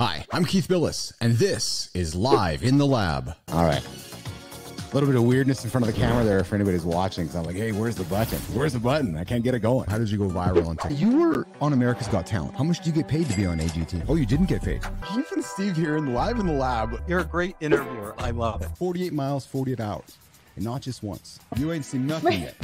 Hi, I'm Keith Bilous, and this is Live in the Lab. All right. A little bit of weirdness in front of the camera there for anybody who's watching, because I'm like, hey, where's the button? Where's the button? I can't get it going. How did you go viral on TikTok? You were on America's Got Talent. How much did you get paid to be on AGT? Oh, you didn't get paid. Keith and Steve here in Live in the Lab. You're a great interviewer. I love it. 48 miles, 48 hours. And not just once. You ain't seen nothing yet.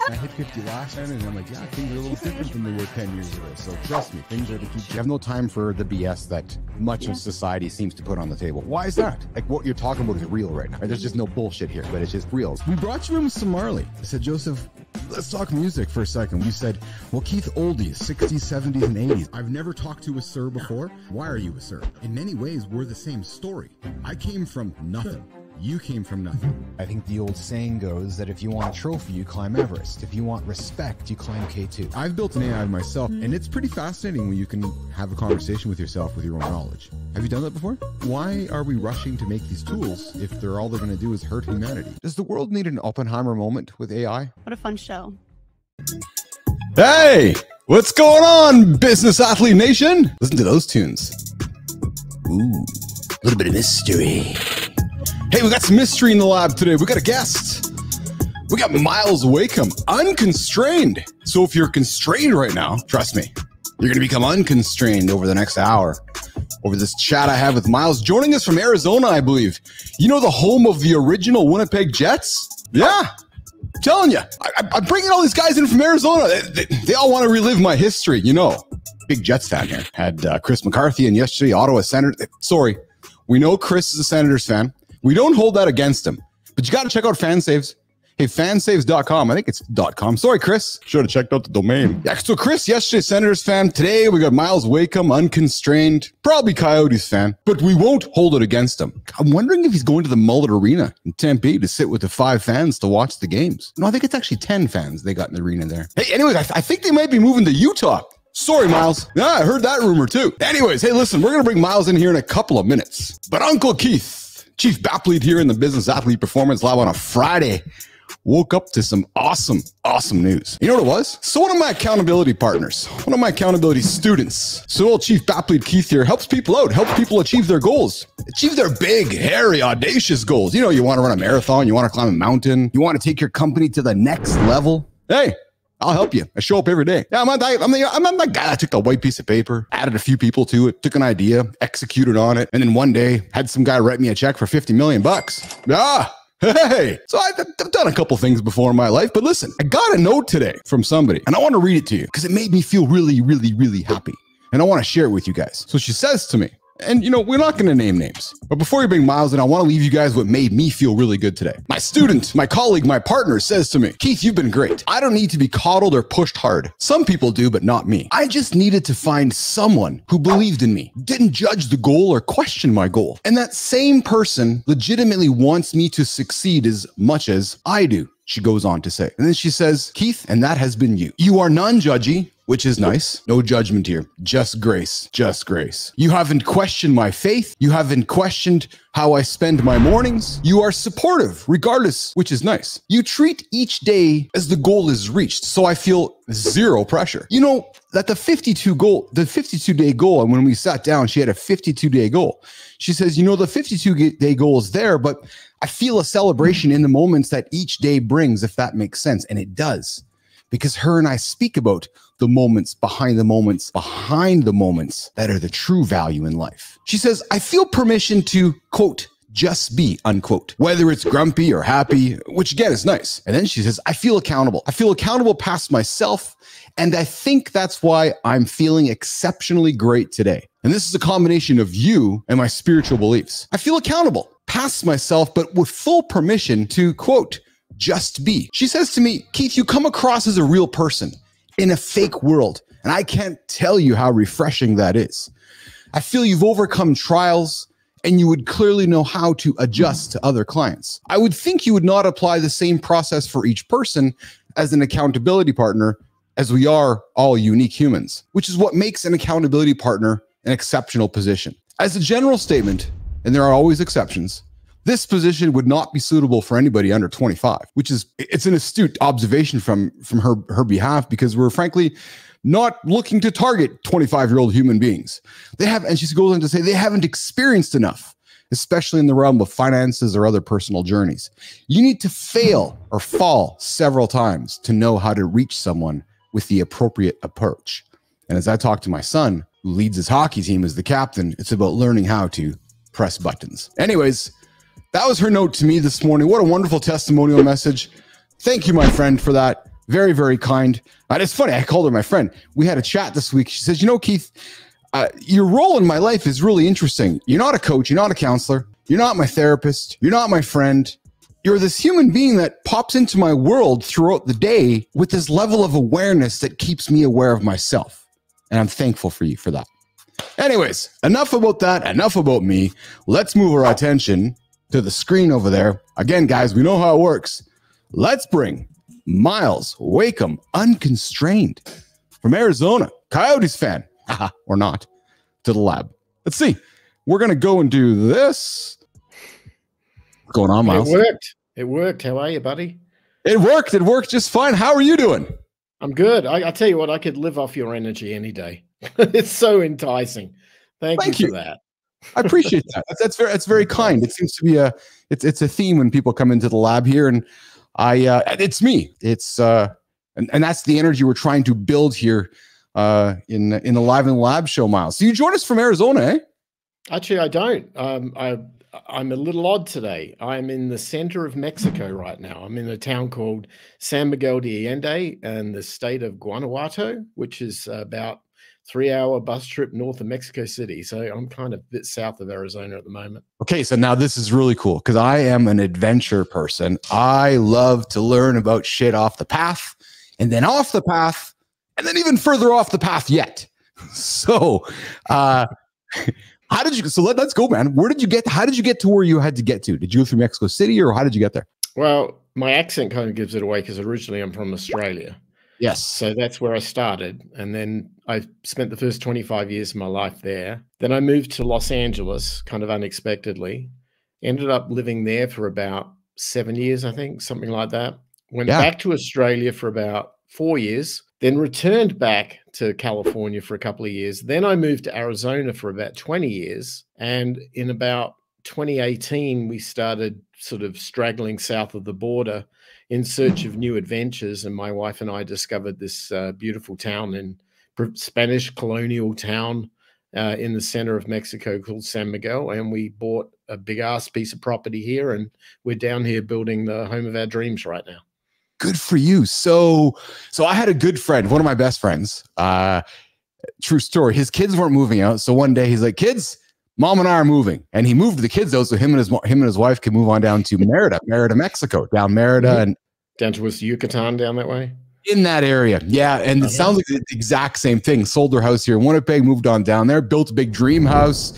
I hit 50 last time, and I'm like, yeah, things are a little different than they were 10 years ago. So trust me, things are to keep. You have no time for the BS that much of society seems to put on the table. Why is that? Like, what you're talking about is real right now. There's just no bullshit here, but it's just real. We brought you in with some Marley. I said, Joseph, let's talk music for a second. You said, well, Keith, oldies, 60s, 70s, and 80s. I've never talked to a sir before. Why are you a sir? In many ways, we're the same story. I came from nothing. You came from nothing. I think the old saying goes that if you want a trophy, you climb Everest. If you want respect, you climb K2. I've built an AI myself, and it's pretty fascinating when you can have a conversation with yourself with your own knowledge. Have you done that before? Why are we rushing to make these tools if they're all they're going to do is hurt humanity? Does the world need an Oppenheimer moment with AI? What a fun show. Hey, what's going on, Business Athlete Nation? Listen to those tunes. Ooh, a little bit of mystery. Hey, we got some mystery in the lab today. We got a guest. We got Myles Wakeham, Unconstrained. So if you're constrained right now, trust me, you're going to become unconstrained over the next hour. Over this chat I have with Myles, joining us from Arizona, I believe. You know, the home of the original Winnipeg Jets? Yeah, I'm telling you. I'm bringing all these guys in from Arizona. They all want to relive my history, you know. Big Jets fan here. Had Chris McCarthy and yesterday, Ottawa Senator. Sorry, we know Chris is a Senators fan. We don't hold that against him, but you got to check out FanSaves. Hey, fansaves.com. I think it's .com. Sorry, Chris. Should have checked out the domain. Yeah, so Chris, yesterday, Senators fan. Today, we got Myles Wakeham, Unconstrained. Probably Coyotes fan, but we won't hold it against him. I'm wondering if he's going to the Mullet Arena in Tempe to sit with the 5 fans to watch the games. No, I think it's actually 10 fans they got in the arena there. Hey, anyways, I think they might be moving to Utah. Sorry, Myles. Yeah, I heard that rumor too. Anyways, hey, listen, we're going to bring Myles in here in a couple of minutes. But Uncle Keith, Chief bapl here in the Business Athlete Performance Lab on a Friday, woke up to some awesome news. You know what it was? So one of my accountability partners, one of my accountability students, so old Chief bapl Keith here, helps people out, helps people achieve their goals, achieve their big, hairy, audacious goals. You know, you want to run a marathon, you want to climb a mountain, you want to take your company to the next level. Hey, I'll help you. I show up every day. Yeah, I'm not that guy that took a white piece of paper, added a few people to it, took an idea, executed on it, and then one day had some guy write me a check for 50 million bucks. Ah, hey. So I've done a couple things before in my life, but listen, I got a note today from somebody, and I want to read it to you because it made me feel really happy, and I want to share it with you guys. So she says to me, and you know, we're not going to name names, but before we bring Myles in, I want to leave you guys what made me feel really good today. My student, my colleague, my partner says to me, Keith, you've been great. I don't need to be coddled or pushed hard. Some people do, but not me. I just needed to find someone who believed in me, didn't judge the goal or question my goal. And that same person legitimately wants me to succeed as much as I do, she goes on to say. And then she says, Keith, and that has been you. You are non-judgy, which is nice. No judgment here. Just grace. Just grace. You haven't questioned my faith. You haven't questioned how I spend my mornings. You are supportive, regardless, which is nice. You treat each day as the goal is reached, so I feel zero pressure. You know, that the 52-day goal, and when we sat down, she had a 52-day goal. She says, you know, the 52-day goal is there, but I feel a celebration in the moments that each day brings, if that makes sense. And it does. Because her and I speak about the moments behind the moments that are the true value in life. She says, I feel permission to, quote, just be, unquote, whether it's grumpy or happy, which again is nice. And then she says, I feel accountable. I feel accountable past myself. And I think that's why I'm feeling exceptionally great today. And this is a combination of you and my spiritual beliefs. I feel accountable past myself, but with full permission to, quote, just be. She says to me, Keith, you come across as a real person in a fake world. And I can't tell you how refreshing that is. I feel you've overcome trials and you would clearly know how to adjust to other clients. I would think you would not apply the same process for each person as an accountability partner, as we are all unique humans, which is what makes an accountability partner an exceptional position. As a general statement, and there are always exceptions, this position would not be suitable for anybody under 25, which is, it's an astute observation from her behalf, because we're frankly not looking to target 25-year-old human beings. They have, and she goes on to say, they haven't experienced enough, especially in the realm of finances or other personal journeys. You need to fail or fall several times to know how to reach someone with the appropriate approach. And as I talk to my son, who leads his hockey team as the captain, it's about learning how to press buttons. Anyways, that was her note to me this morning. What a wonderful testimonial message. Thank you, my friend, for that. Very, very kind. And it's funny, I called her my friend. We had a chat this week. She says, you know, Keith, your role in my life is really interesting. You're not a coach. You're not a counselor. You're not my therapist. You're not my friend. You're this human being that pops into my world throughout the day with this level of awareness that keeps me aware of myself. And I'm thankful for you for that. Anyways, enough about that. Enough about me. Let's move our attention to the screen over there. Again, guys, we know how it works. Let's bring Myles Wakeham, Unconstrained, from Arizona, Coyotes fan, or not, to the lab. Let's see. We're going to go and do this. What's going on, Myles? It worked. It worked. How are you, buddy? It worked. It worked just fine. How are you doing? I'm good. I tell you what, I could live off your energy any day. It's so enticing. Thank you for that. I appreciate that. That's very kind. It seems to be it's a theme when people come into the lab here, and it's me. It's and that's the energy we're trying to build here in the Live in the Lab show, Myles. So you join us from Arizona, eh? Actually, I don't. I'm a little odd today. I'm in the center of Mexico right now. I'm in a town called San Miguel de Allende in the state of Guanajuato, which is about 3-hour bus trip north of Mexico City. So I'm kind of a bit south of Arizona at the moment. Okay, so now this is really cool because I am an adventure person. I love to learn about shit off the path and then off the path and then even further off the path yet. So how did you, so let's go, man. How did you get to where you had to get to? Did you go through Mexico City or how did you get there? Well, my accent kind of gives it away because originally I'm from Australia. Yes. So that's where I started. And then I spent the first 25 years of my life there. Then I moved to Los Angeles kind of unexpectedly. Ended up living there for about 7 years, I think, something like that. Went back to Australia for about 4 years, then returned back to California for a couple of years. Then I moved to Arizona for about 20 years. And in about 2018, we started sort of straggling south of the border in search of new adventures. And my wife and I discovered this beautiful town in Spanish colonial town in the center of Mexico called San Miguel. And we bought a big ass piece of property here. And we're down here building the home of our dreams right now. Good for you. So I had a good friend, one of my best friends, true story. His kids weren't moving out. So one day he's like, kids, Mom and I are moving, and he moved the kids out so him and his wife could move on down to Merida, Mexico, down Merida and down towards Yucatan, down that way. In that area, yeah. And it sounds like the exact same thing. Sold their house here in Winnipeg, moved on down there, built a big dream house,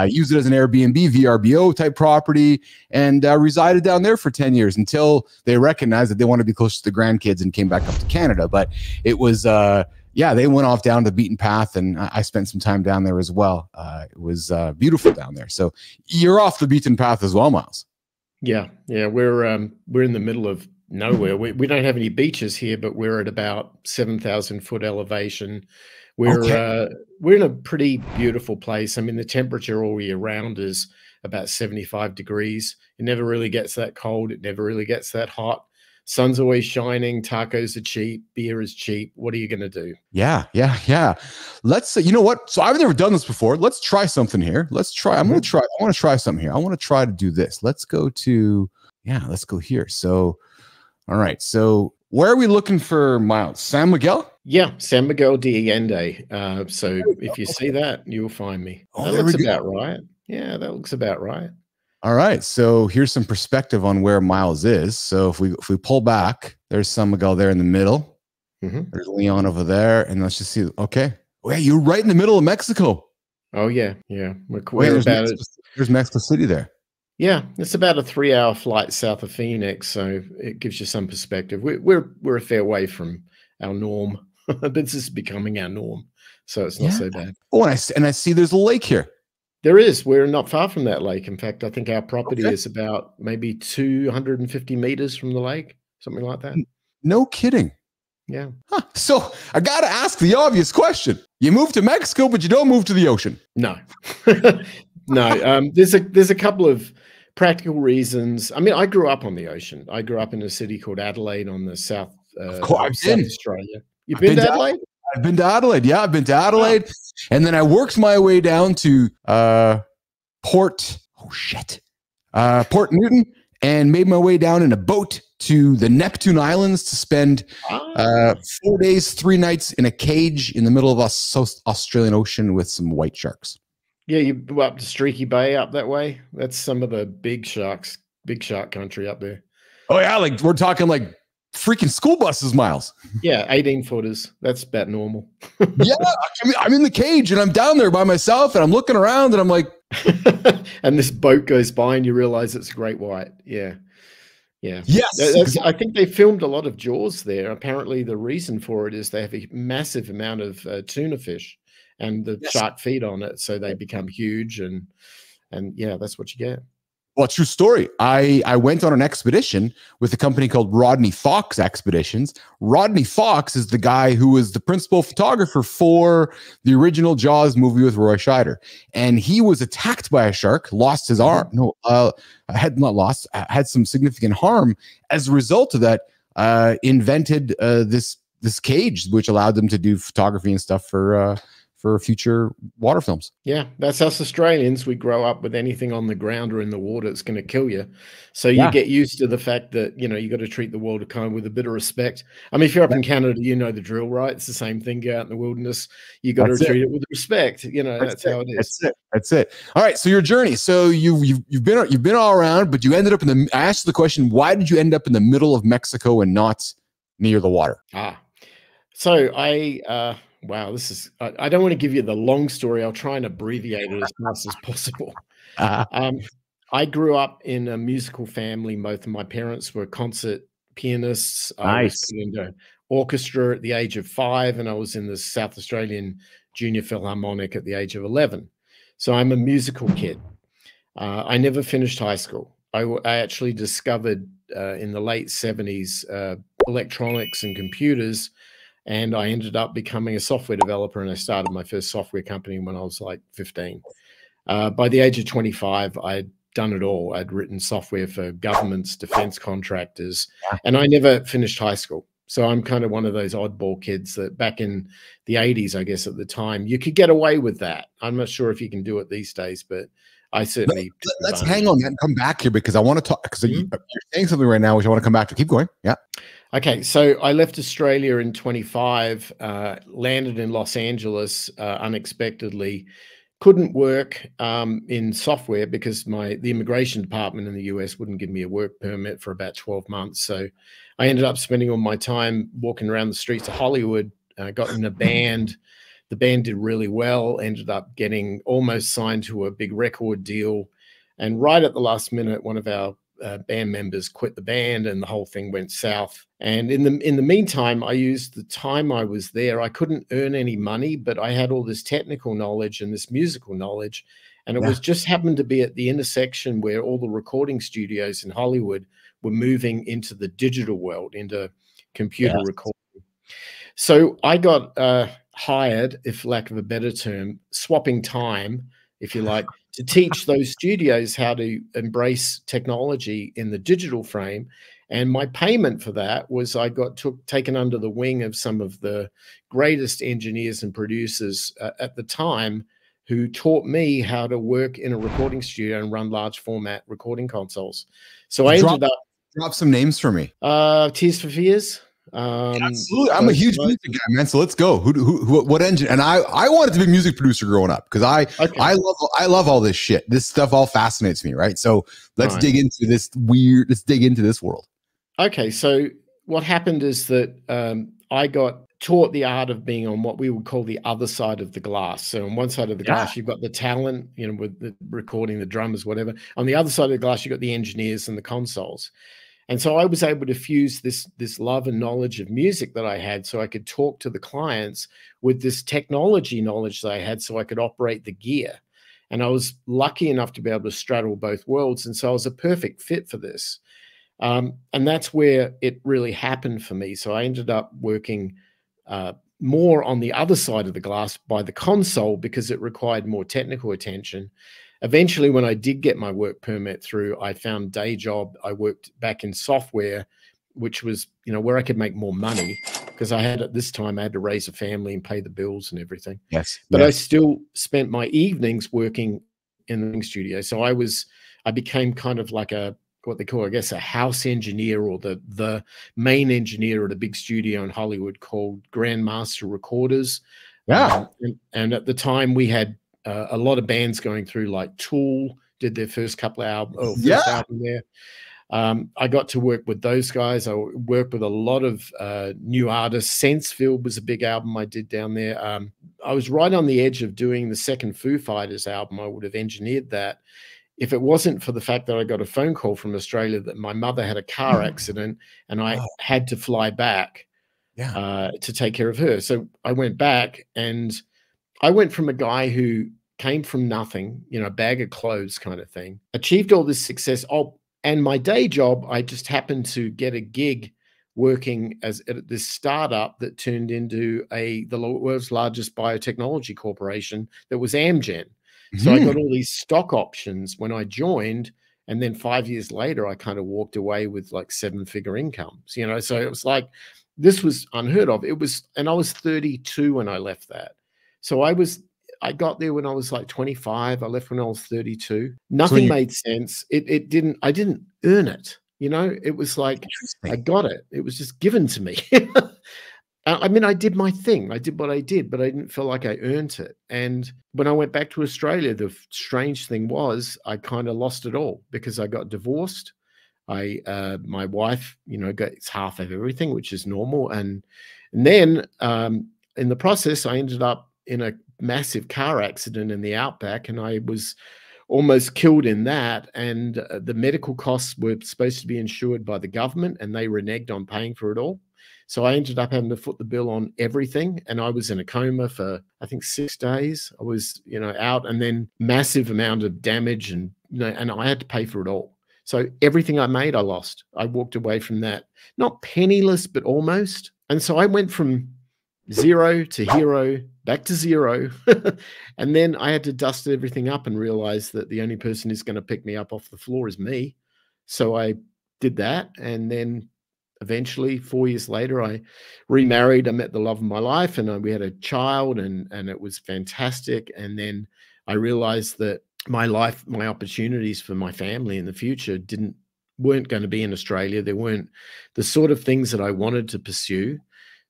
used it as an Airbnb, VRBO type property, and resided down there for 10 years until they recognized that they wanted to be close to the grandkids and came back up to Canada. But it was they went off down the beaten path, and I spent some time down there as well. It was beautiful down there. So you're off the beaten path as well, Myles. Yeah. We're in the middle of nowhere. We don't have any beaches here, but we're at about 7,000 foot elevation. We're in a pretty beautiful place. I mean, the temperature all year round is about 75 degrees. It never really gets that cold. It never really gets that hot. Sun's always shining. Tacos are cheap. Beer is cheap. What are you going to do? Yeah. Let's you know what? So I've never done this before. Let's try something here. I want to try something here. I want to try to do this. Let's go here. So, all right. So where are we looking for Myles? San Miguel? Yeah. San Miguel de Allende. So if you see that, you'll find me. Oh, that looks about right. Yeah, that looks about right. All right, so here's some perspective on where Myles is. So if we pull back, there's San Miguel there in the middle. There's Leon over there, and let's just see. Okay, you're right in the middle of Mexico. Oh yeah. There's Mexico City there. Yeah, it's about a 3-hour flight south of Phoenix, so it gives you some perspective. We're a fair way from our norm, but this is becoming our norm, so it's not so bad. Oh, and I see there's a lake here. There is. We're not far from that lake. In fact, I think our property Okay. is about maybe 250 meters from the lake, something like that. No kidding. Yeah. Huh. So I got to ask the obvious question. You moved to Mexico, but you don't move to the ocean. No. No. There's a couple of practical reasons. I mean, I grew up on the ocean. I grew up in a city called Adelaide on the south Of course, of I've South been. Australia. You've I've been been to to Adelaide? I've been to Adelaide. Yeah, I've been to Adelaide. And then I worked my way down to Port Newton, and made my way down in a boat to the Neptune Islands to spend 4 days, 3 nights in a cage in the middle of the South Australian Ocean with some white sharks. Yeah, you go up to Streaky Bay up that way. That's some of the big sharks, big shark country up there. Oh yeah, like we're talking like freaking school buses, Myles. Yeah, 18 footers. That's about normal. Yeah, I mean, I'm in the cage and I'm down there by myself and I'm looking around and I'm like, and this boat goes by and you realize it's a great white. Yeah. Yeah. yes. I think they filmed a lot of Jaws there. Apparently, the reason for it is they have a massive amount of tuna fish, and the shark feed on it, so they become huge. And yeah, that's what you get. Well, true story. I went on an expedition with a company called Rodney Fox Expeditions. Rodney Fox is the guy who was the principal photographer for the original Jaws movie with Roy Scheider. And he was attacked by a shark, lost his arm. No, had not lost, had some significant harm. As a result of that, invented this cage, which allowed them to do photography and stuff for future water films. Yeah, that's us Australians. We grow up with anything on the ground or in the water, it's going to kill you. So you get used to the fact that, you know, you got to treat the world kind of with a bit of respect. I mean, if you're up in Canada, you know the drill, right? It's the same thing. Go out in the wilderness, you got to treat it with respect. You know, that's how it is. That's it. All right. So your journey. So you've been all around, but you ended up I asked the question, why did you end up in the middle of Mexico and not near the water? So wow, I don't want to give you the long story. I'll try and abbreviate it as fast as possible. I grew up in a musical family. Both of my parents were concert pianists. I was put into orchestra at the age of 5, and I was in the South Australian Junior Philharmonic at the age of 11. So I'm a musical kid. I never finished high school. I actually discovered in the late 70s electronics and computers, and I ended up becoming a software developer, and I started my first software company when I was like 15. By the age of 25, I'd done it all. I'd written software for governments, defense contractors, and I never finished high school. So I'm kind of one of those oddball kids that back in the 80s, I guess at the time, you could get away with that. I'm not sure if you can do it these days, but I certainly. Let's hang on and come back here because I want to talk, because you're saying something right now, which I want to come back to. Keep going. Yeah. Okay, so I left Australia in 25, landed in Los Angeles unexpectedly. Couldn't work in software because the immigration department in the US wouldn't give me a work permit for about 12 months. So I ended up spending all my time walking around the streets of Hollywood, got in a band. The band did really well, ended up getting almost signed to a big record deal. And right at the last minute, one of our band members quit the band and the whole thing went south. And in the meantime, I used the time I was there. I couldn't earn any money, but I had all this technical knowledge and this musical knowledge. And it was just happened to be at the intersection where all the recording studios in Hollywood were moving into the digital world, into computer recording. So I got hired, if lack of a better term, swapping time, if you like, to teach those studios how to embrace technology in the digital frame. And my payment for that was I got taken under the wing of some of the greatest engineers and producers at the time, who taught me how to work in a recording studio and run large format recording consoles. So I ended up. Drop some names for me. Tears for Fears. Absolutely. I'm a huge music guy, man. So let's go. What engine? And I wanted to be a music producer growing up because I love all this shit. This stuff all fascinates me, right? So let's dig into this world. Okay. So what happened is that I got taught the art of being on what we would call the other side of the glass. So on one side of the glass, you've got the talent, you know, with the recording, the drummers, whatever. On the other side of the glass, you've got the engineers and the consoles. And so I was able to fuse this love and knowledge of music that I had, so I could talk to the clients with this technology knowledge that I had, so I could operate the gear. And I was lucky enough to be able to straddle both worlds. And so I was a perfect fit for this. And that's where it really happened for me. So I ended up working more on the other side of the glass by the console because it required more technical attention. Eventually, when I did get my work permit through, I found a day job. I worked back in software, which was, where I could make more money because at this time I had to raise a family and pay the bills and everything. Yes. But I still spent my evenings working in the studio. So I became kind of like what they call, I guess, a house engineer, or the main engineer at a big studio in Hollywood called Grandmaster Recorders. Yeah. And at the time we had a lot of bands going through, like Tool did their first couple of albums, first album there. I got to work with those guys. I worked with a lot of new artists. Sensefield was a big album I did down there. I was right on the edge of doing the second Foo Fighters album. I would have engineered that if it wasn't for the fact that I got a phone call from Australia that my mother had a car accident and I had to fly back to take care of her. So I went back, and I went from a guy who came from nothing, a bag of clothes kind of thing, achieved all this success. And my day job, I just happened to get a gig working at this startup that turned into the world's largest biotechnology corporation that was Amgen. So I got all these stock options when I joined, and then 5 years later, I kind of walked away with like 7-figure incomes, so it was like, this was unheard of. And I was 32 when I left that. So I got there when I was like 25. I left when I was 32. Nothing made sense. I didn't earn it. It was like, I got it. It was just given to me. I mean, I did my thing. I did what I did, but I didn't feel like I earned it. And when I went back to Australia, the strange thing was I kind of lost it all because I got divorced. My wife, gets half of everything, which is normal. And then in the process, I ended up in a massive car accident in the outback, and I was almost killed in that. And the medical costs were supposed to be insured by the government, and they reneged on paying for it all. So I ended up having to foot the bill on everything. And I was in a coma for, I think, 6 days. I was, out, and then massive amount of damage, and, and I had to pay for it all. So everything I made, I lost. I walked away from that, not penniless, but almost. And so I went from zero to hero, back to zero. And then I had to dust everything up and realize that the only person who's going to pick me up off the floor is me. So I did that. And then eventually, 4 years later, I remarried. I met the love of my life, and we had a child, and it was fantastic. And then I realized that my opportunities for my family in the future weren't going to be in Australia. They weren't the sort of things that I wanted to pursue.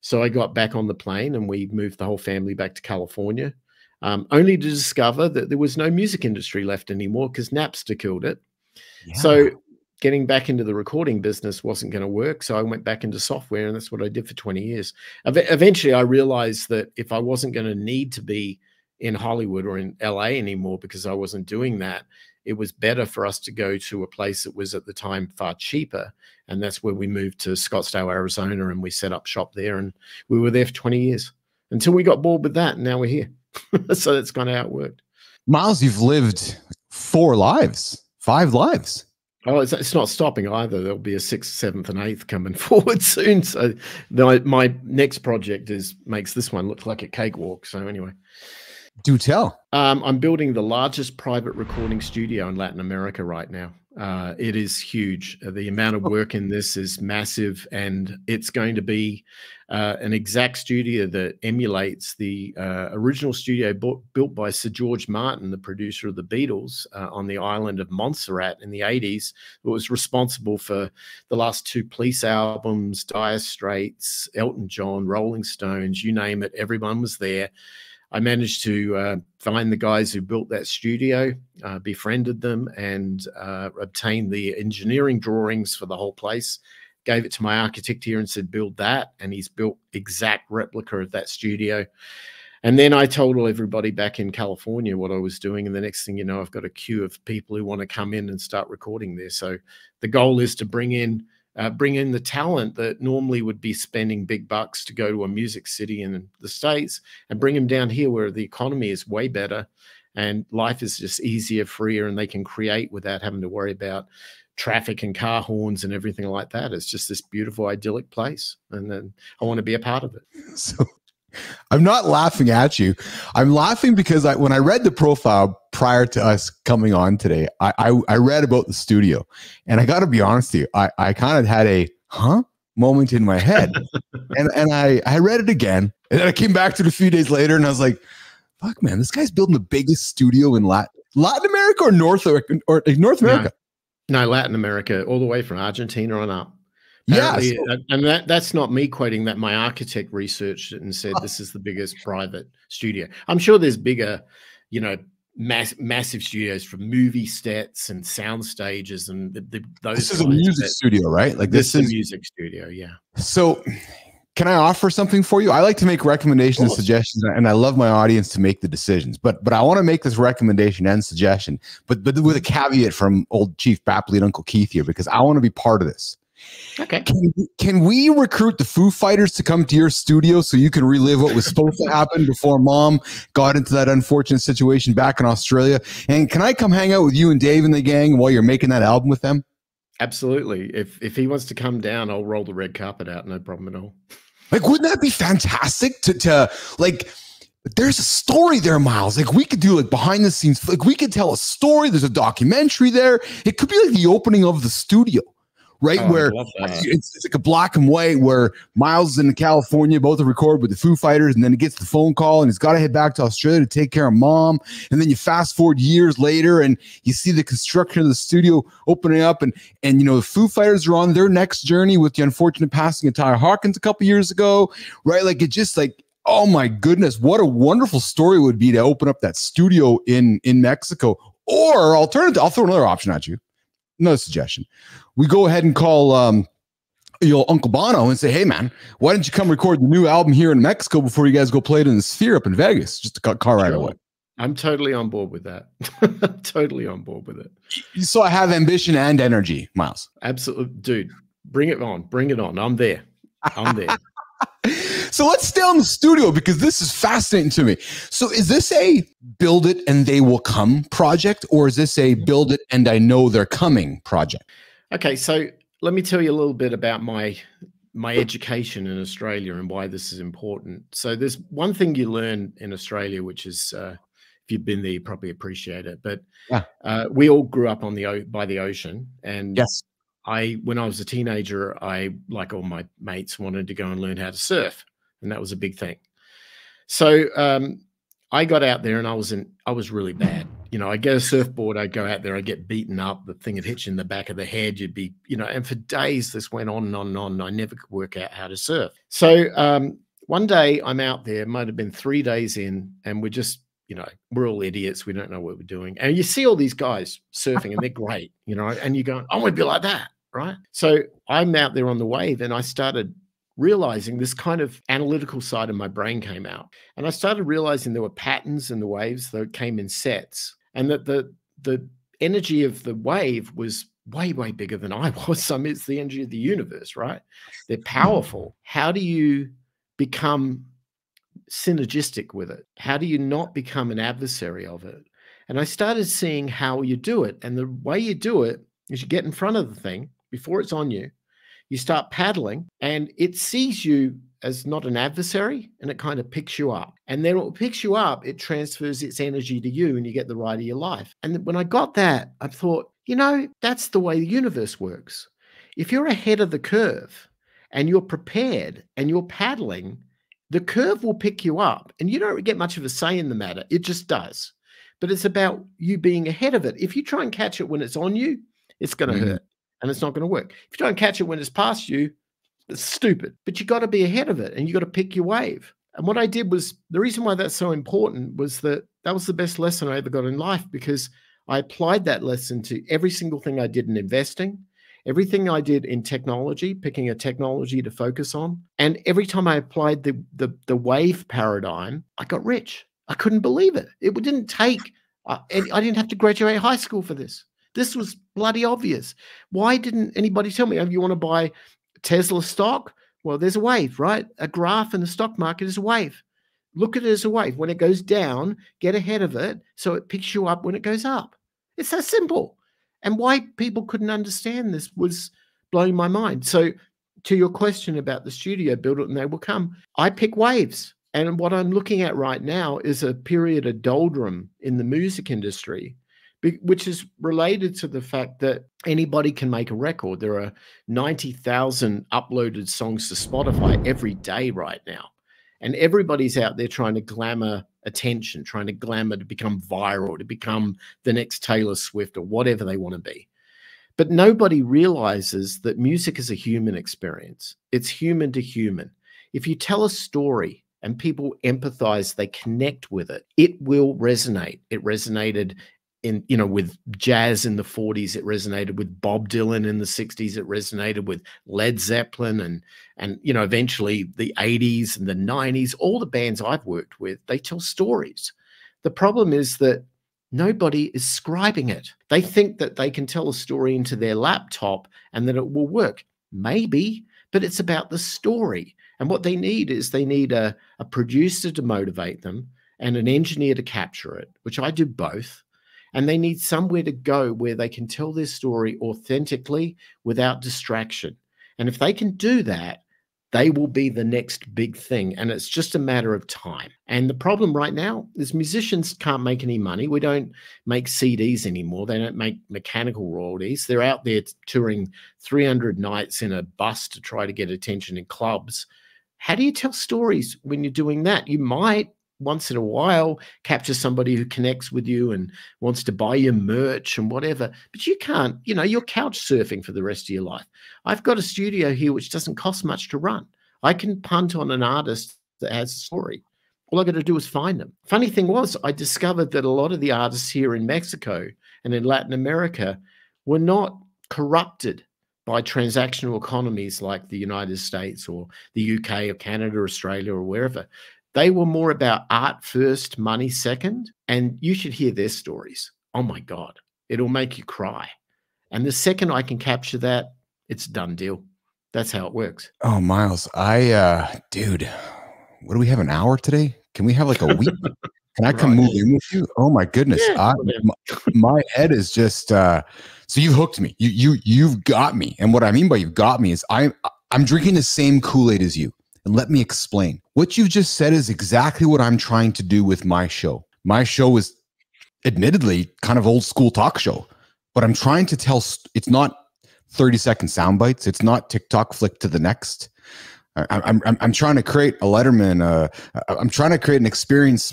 So I got back on the plane, and we moved the whole family back to California, only to discover that there was no music industry left anymore because Napster killed it. Yeah. So getting back into the recording business wasn't going to work. So I went back into software, and that's what I did for 20 years. Eventually, I realized that if I wasn't going to need to be in Hollywood or in LA anymore because I wasn't doing that, it was better for us to go to a place that was at the time far cheaper. And that's where we moved to Scottsdale, Arizona, and we set up shop there. And we were there for 20 years until we got bored with that. And now we're here. So that's kind of how it worked. Myles, you've lived 5 lives. Oh, it's not stopping either. There'll be a 6th, 7th, and 8th coming forward soon. So my next project makes this one look like a cakewalk. So anyway. Do tell. I'm building the largest private recording studio in Latin America right now. It is huge. The amount of work in this is massive, and it's going to be an exact studio that emulates the original studio built by Sir George Martin, the producer of the Beatles, on the island of Montserrat in the 80s. It was responsible for the last 2 Police albums, Dire Straits, Elton John, Rolling Stones, you name it, everyone was there. I managed to find the guys who built that studio, befriended them, and obtained the engineering drawings for the whole place. Gave it to my architect here and said, build that. And he's built exact replica of that studio. And then I told everybody back in California what I was doing. And the next thing you know, I've got a queue of people who want to come in and start recording there. So the goal is to bring in the talent that normally would be spending big bucks to go to a music city in the States, and bring them down here where the economy is way better, and life is just easier, freer, and they can create without having to worry about traffic and car horns and everything like that. It's just this beautiful, idyllic place, and then I want to be a part of it. So I'm not laughing at you. I'm laughing because when I read the profile prior to us coming on today, I read about the studio, and I got to be honest with you, I kind of had a moment in my head, and I read it again, and then I came back to it a few days later, and I was like, fuck, man, this guy's building the biggest studio in Latin America or North America. No, Latin America, all the way from Argentina on up. Yeah, and that's not me quoting that. My architect researched it and said this is the biggest private studio. I'm sure there's bigger, massive studios for movie sets and sound stages and those. This is a music studio, right? Like this is a music studio, yeah. So, can I offer something for you? I like to make recommendations and suggestions, and I love my audience to make the decisions. But I want to make this recommendation and suggestion, but with a caveat from old Chief bapl and Uncle Keith here, because I want to be part of this. Okay. Can we recruit the Foo Fighters to come to your studio so you can relive what was supposed to happen before Mom got into that unfortunate situation back in Australia? And can I come hang out with you and Dave and the gang while you're making that album with them? Absolutely. If he wants to come down, I'll roll the red carpet out. No problem at all. Like, wouldn't that be fantastic to like, there's a story there, Myles. Like, we could do like behind the scenes, like we could tell a story. There's a documentary there. It could be like the opening of the studio, right? Where it's like a black and white where Myles is in California, both are recorded with the Foo Fighters, and then he gets the phone call and he's got to head back to Australia to take care of Mom. And then you fast forward years later and you see the construction of the studio opening up, and the Foo Fighters are on their next journey with the unfortunate passing of Ty Hawkins a couple years ago, right? Like, it just like, oh my goodness, what a wonderful story it would be to open up that studio in Mexico. Or alternative, I'll throw another option at you. Another suggestion. We go ahead and call Uncle Bono and say, hey man, why don't you come record the new album here in Mexico before you guys go play it in the Sphere up in Vegas? Just a car ride away. I'm totally on board with that. Totally on board with it. So I have ambition and energy, Myles. Absolutely. Dude, bring it on. Bring it on. I'm there. So let's stay on the studio because this is fascinating to me. So is this a build it and they will come project, or is this a build it and I know they're coming project? Okay, so let me tell you a little bit about my education in Australia and why this is important. So there's one thing you learn in Australia, which is if you've been there, you probably appreciate it. But we all grew up by the ocean, and yes. When I was a teenager, I, like all my mates, wanted to go and learn how to surf, and that was a big thing. So I got out there, and I was really bad. I'd get a surfboard, I'd go out there, I'd get beaten up, the thing would hit you in the back of the head, you'd be, and for days this went on and on and on, and I never could work out how to surf. So one day I'm out there, might have been 3 days in, and we're just, we're all idiots. We don't know what we're doing. And you see all these guys surfing and they're great, and you're going, I want to be like that, right? So I'm out there on the wave, and I started realizing this kind of analytical side of my brain came out. And I started realizing there were patterns in the waves that came in sets, and that the energy of the wave was way, way bigger than I was. I mean, it's the energy of the universe, right? They're powerful. How do you become synergistic with it? How do you not become an adversary of it? And I started seeing how you do it. And the way you do it is you get in front of the thing before it's on you. You start paddling, and it sees you as not an adversary, and it kind of picks you up. And then when it picks you up, it transfers its energy to you, and you get the ride of your life. And when I got that, I thought, that's the way the universe works. If you're ahead of the curve and you're prepared and you're paddling, the curve will pick you up, and you don't get much of a say in the matter. It just does. But it's about you being ahead of it. If you try and catch it when it's on you, it's going to hurt, and it's not going to work. If you try and catch it when it's past you, it's stupid. But you got to be ahead of it, and you got to pick your wave. And what I did was, the reason why that's so important was that was the best lesson I ever got in life, because I applied that lesson to every single thing I did in investing, everything I did in technology, picking a technology to focus on. And every time I applied the wave paradigm, I got rich. I couldn't believe it. It didn't take, I didn't have to graduate high school for this. This was bloody obvious. Why didn't anybody tell me, oh, you want to buy Tesla stock? Well, there's a wave, right? A graph in the stock market is a wave. Look at it as a wave. When it goes down, get ahead of it so it picks you up when it goes up. It's that simple. And why people couldn't understand this was blowing my mind. So to your question about the studio, build it and they will come, I pick waves. And what I'm looking at right now is a period of doldrum in the music industry, which is related to the fact that anybody can make a record. There are 90,000 uploaded songs to Spotify every day right now. And everybody's out there trying to glamour attention, trying to glamour to become viral, to become the next Taylor Swift or whatever they want to be. But nobody realizes that music is a human experience. It's human to human. If you tell a story and people empathize, they connect with it, it will resonate. It resonated with jazz in the 40s. It resonated with Bob Dylan in the 60s. It resonated with Led Zeppelin and eventually the 80s and the 90s. All the bands I've worked with, they tell stories. The problem is that nobody is scribing it. They think that they can tell a story into their laptop and that it will work. Maybe, but it's about the story. And what they need is a producer to motivate them and an engineer to capture it, which I do both. And they need somewhere to go where they can tell their story authentically without distraction. And if they can do that, they will be the next big thing. And it's just a matter of time. And the problem right now is musicians can't make any money. We don't make CDs anymore. They don't make mechanical royalties. They're out there touring 300 nights in a bus to try to get attention in clubs. How do you tell stories when you're doing that? You might once in a while capture somebody who connects with you and wants to buy your merch and whatever, but you can't, you're couch surfing for the rest of your life. I've got a studio here which doesn't cost much to run. I can punt on an artist that has a story. All I got to do is find them. Funny thing was, I discovered that a lot of the artists here in Mexico and in Latin America were not corrupted by transactional economies like the United States or the UK or Canada or Australia or wherever. They were more about art first, money second. And you should hear their stories. Oh my God, it'll make you cry. And the second I can capture that, it's a done deal. That's how it works. Oh, Myles, dude, what do we have, an hour today? Can we have like a week? Can I come move in with you? Oh my goodness. Yeah, my head is just, so you've hooked me. You've got me. And what I mean by you've got me is I'm drinking the same Kool-Aid as you. And let me explain. What you've just said is exactly what I'm trying to do with my show. My show is admittedly kind of old school talk show, but I'm trying to tell, it's not 30-second sound bites. It's not TikTok flick to the next. I'm trying to create a Letterman. I'm trying to create an experience.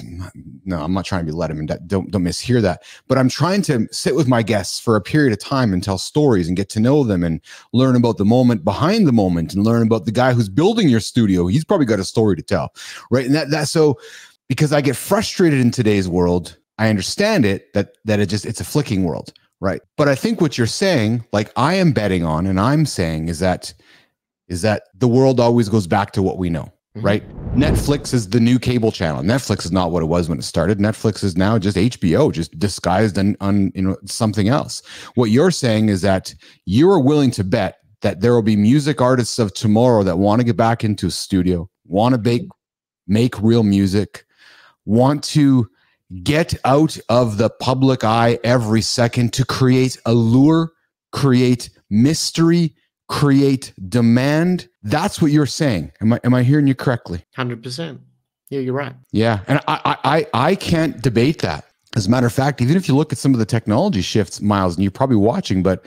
No, I'm not trying to be Letterman. Don't mishear that. But I'm trying to sit with my guests for a period of time and tell stories and get to know them and learn about the moment behind the moment and learn about the guy who's building your studio. He's probably got a story to tell, right? And so because I get frustrated in today's world, I understand it that it's a flicking world, right? But I think what you're saying, like I am betting on, and I'm saying is that the world always goes back to what we know, right? Netflix is the new cable channel. Netflix is not what it was when it started. Netflix is now just HBO, just disguised on something else. What you're saying is that you are willing to bet that there will be music artists of tomorrow that want to get back into a studio, want to make real music, want to get out of the public eye every second to create allure, create mystery, create demand. That's what you're saying. Am I hearing you correctly? 100%. Yeah, you're right. Yeah. And I can't debate that. As a matter of fact, even if you look at some of the technology shifts, Myles, and you're probably watching, but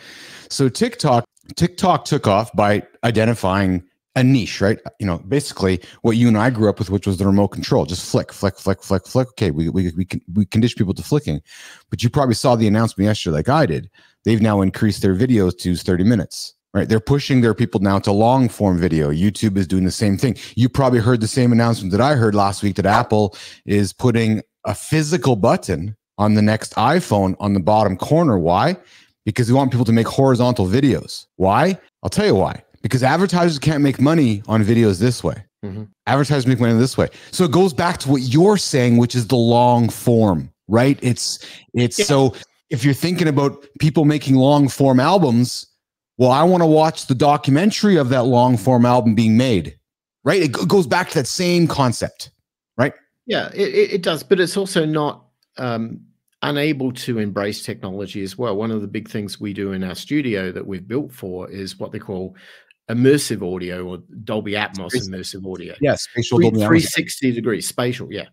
so TikTok took off by identifying a niche, right? Basically what you and I grew up with, which was the remote control, just flick. Okay, we condition people to flicking. But you probably saw the announcement yesterday, like I did. They've now increased their videos to 30 minutes. Right, they're pushing their people now to long form video. YouTube is doing the same thing. You probably heard the same announcement that I heard last week that Apple is putting a physical button on the next iPhone on the bottom corner. Why? Because we want people to make horizontal videos. Why? I'll tell you why. Because advertisers can't make money on videos this way. Advertisers make money this way. So it goes back to what you're saying, which is the long form, right? It's So if you're thinking about people making long form albums, well, I want to watch the documentary of that long form album being made, right? It goes back to that same concept, right? Yeah, it does, but it's also not unable to embrace technology as well. One of the big things we do in our studio that we've built for is what they call immersive audio, or Dolby Atmos immersive audio. Yes, spatial Dolby Atmos. 360 degrees spatial, yeah.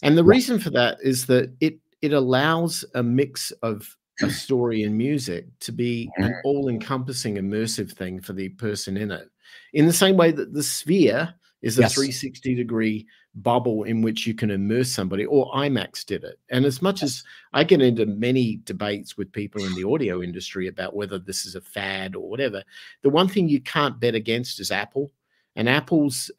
And the reason for that is that it allows a mix of a story and music to be an all-encompassing immersive thing for the person in it. In the same way that the Sphere is a 360-degree bubble in which you can immerse somebody, or IMAX did it. And as much as I get into many debates with people in the audio industry about whether this is a fad or whatever, the one thing you can't bet against is Apple. And Apple's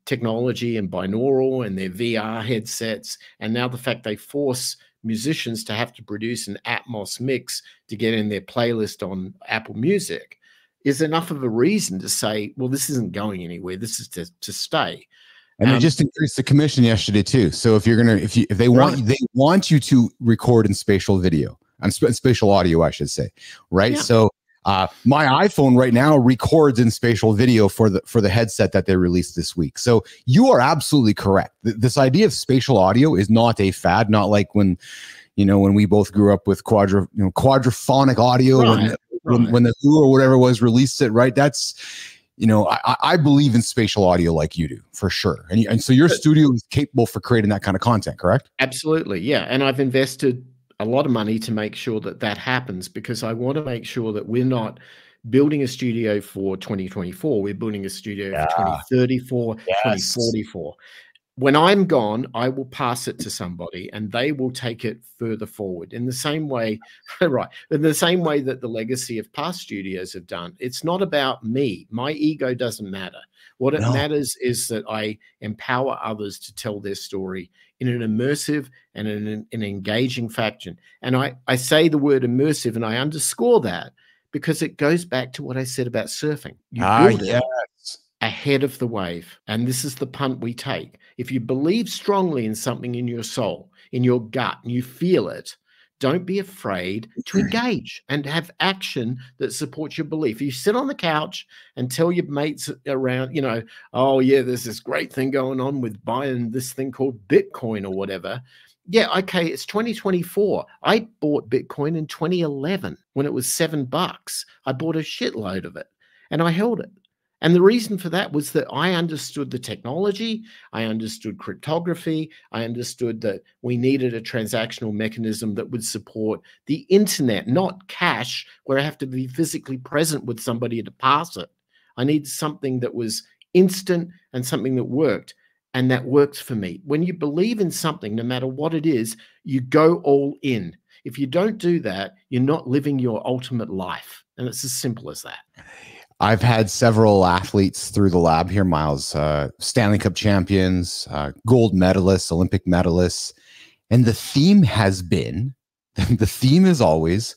technology and binaural and their VR headsets, and now the fact they force musicians to have to produce an Atmos mix to get in their playlist on Apple Music, is enough of a reason to say, well, this isn't going anywhere. This is to stay. And they just increased the commission yesterday too. So if you're gonna, if they want you to record in spatial video and spatial audio, I should say, right? Yeah. So my iPhone right now records in spatial video for the headset that they released this week. So you are absolutely correct. This idea of spatial audio is not a fad. Not like when, when we both grew up with quadraphonic audio, right. When the Who or whatever was released it, right? That's, I believe in spatial audio like you do, for sure. And so your studio is capable for creating that kind of content, correct? Absolutely, yeah. And I've invested a lot of money to make sure that that happens, because I want to make sure that we're not building a studio for 2024. We're building a studio for 2034, 2044. When I'm gone, I will pass it to somebody and they will take it further forward in the same way, right? In the same way that the legacy of past studios have done. It's not about me. My ego doesn't matter. What it matters is that I empower others to tell their story in an immersive and in an engaging fashion. And I say the word immersive, and I underscore that because it goes back to what I said about surfing. You build it ahead of the wave. And this is the punt we take. If you believe strongly in something in your soul, in your gut, and you feel it, don't be afraid to engage and have action that supports your belief. If you sit on the couch and tell your mates around, oh yeah, there's this great thing going on with buying this thing called Bitcoin or whatever. Yeah, okay, it's 2024. I bought Bitcoin in 2011 when it was $7. I bought a shitload of it and I held it. And the reason for that was that I understood the technology, I understood cryptography, I understood that we needed a transactional mechanism that would support the internet, not cash, where I have to be physically present with somebody to pass it. I needed something that was instant and something that worked, and that works for me. When you believe in something, no matter what it is, you go all in. If you don't do that, you're not living your ultimate life. And it's as simple as that. I've had several athletes through the lab here, Myles, Stanley Cup champions, gold medalists, Olympic medalists. And the theme is always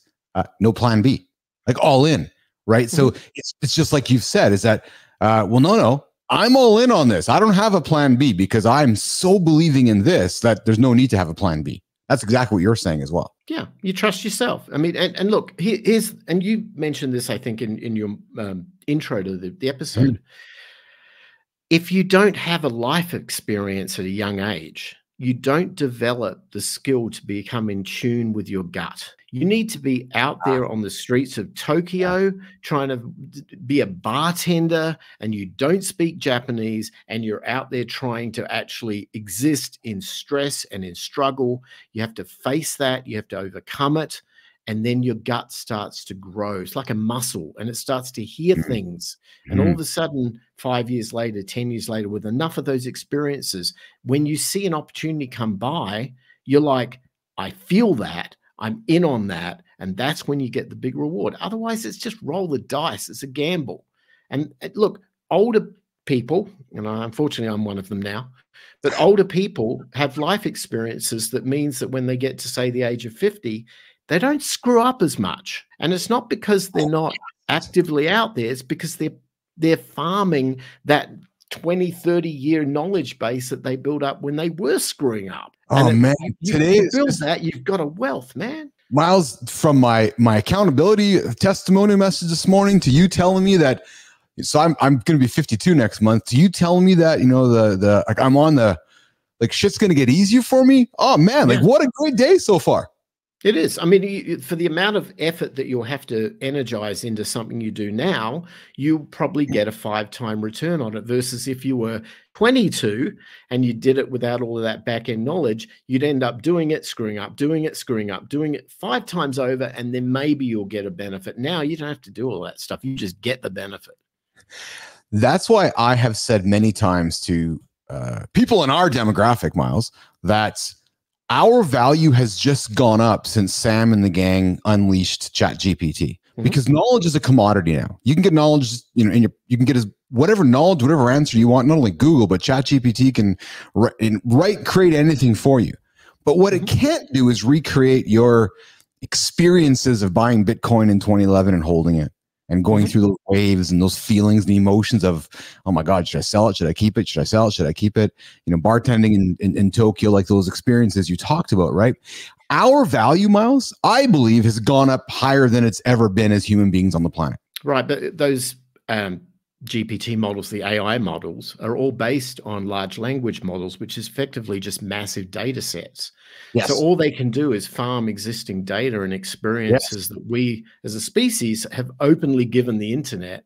no plan B, like all in, right? So it's just like you've said, is that, well, no, I'm all in on this. I don't have a plan B because I'm so believing in this that there's no need to have a plan B. That's exactly what you're saying as well. Yeah, you trust yourself. I mean, and look, here's, and you mentioned this, I think, in your intro to the episode. If you don't have a life experience at a young age, you don't develop the skill to become in tune with your gut. You need to be out there on the streets of Tokyo trying to be a bartender, and you don't speak Japanese, and you're out there trying to actually exist in stress and in struggle. You have to face that. You have to overcome it. And then your gut starts to grow. It's like a muscle, and it starts to hear things. And all of a sudden, 5 years later, 10 years later, with enough of those experiences, when you see an opportunity come by, you're like, I feel that. I'm in on that. And that's when you get the big reward. Otherwise, it's just roll the dice. It's a gamble. And look, older people, and unfortunately I'm one of them now, but older people have life experiences that means that when they get to, say, the age of 50, they don't screw up as much. And it's not because they're not actively out there. It's because they're farming that 20, 30-year knowledge base that they built up when they were screwing up. Oh, man. Today you build that, you've got a wealth, man. Myles, from my accountability testimony message this morning to you telling me that, so I'm going to be 52 next month, to you telling me that, like I'm on the Like shit's going to get easier for me. Oh man, like what a great day so far. It is. I mean, for the amount of effort that you'll have to energize into something you do now, you'll probably get a 5-time return on it versus if you were 22 and you did it without all of that back end knowledge, you'd end up doing it, screwing up, doing it, screwing up, doing it 5 times over, and then maybe you'll get a benefit. Now you don't have to do all that stuff. You just get the benefit. That's why I have said many times to people in our demographic, Myles, that our value has just gone up since Sam and the gang unleashed ChatGPT, because knowledge is a commodity now. You can get knowledge, you know, you can get whatever knowledge, whatever answer you want. Not only Google, but ChatGPT can create anything for you. But what it can't do is recreate your experiences of buying Bitcoin in 2011 and holding it and going through those waves and those feelings and the emotions of, oh my God, should I sell it? Should I keep it? Should I sell it? Should I keep it? You know, bartending in Tokyo, like those experiences you talked about, right? Our value, Myles, I believe, has gone up higher than it's ever been as human beings on the planet. Right. But those GPT models, the AI models, are all based on large language models, which is effectively just massive data sets. Yes. So all they can do is farm existing data and experiences that we as a species have openly given the internet.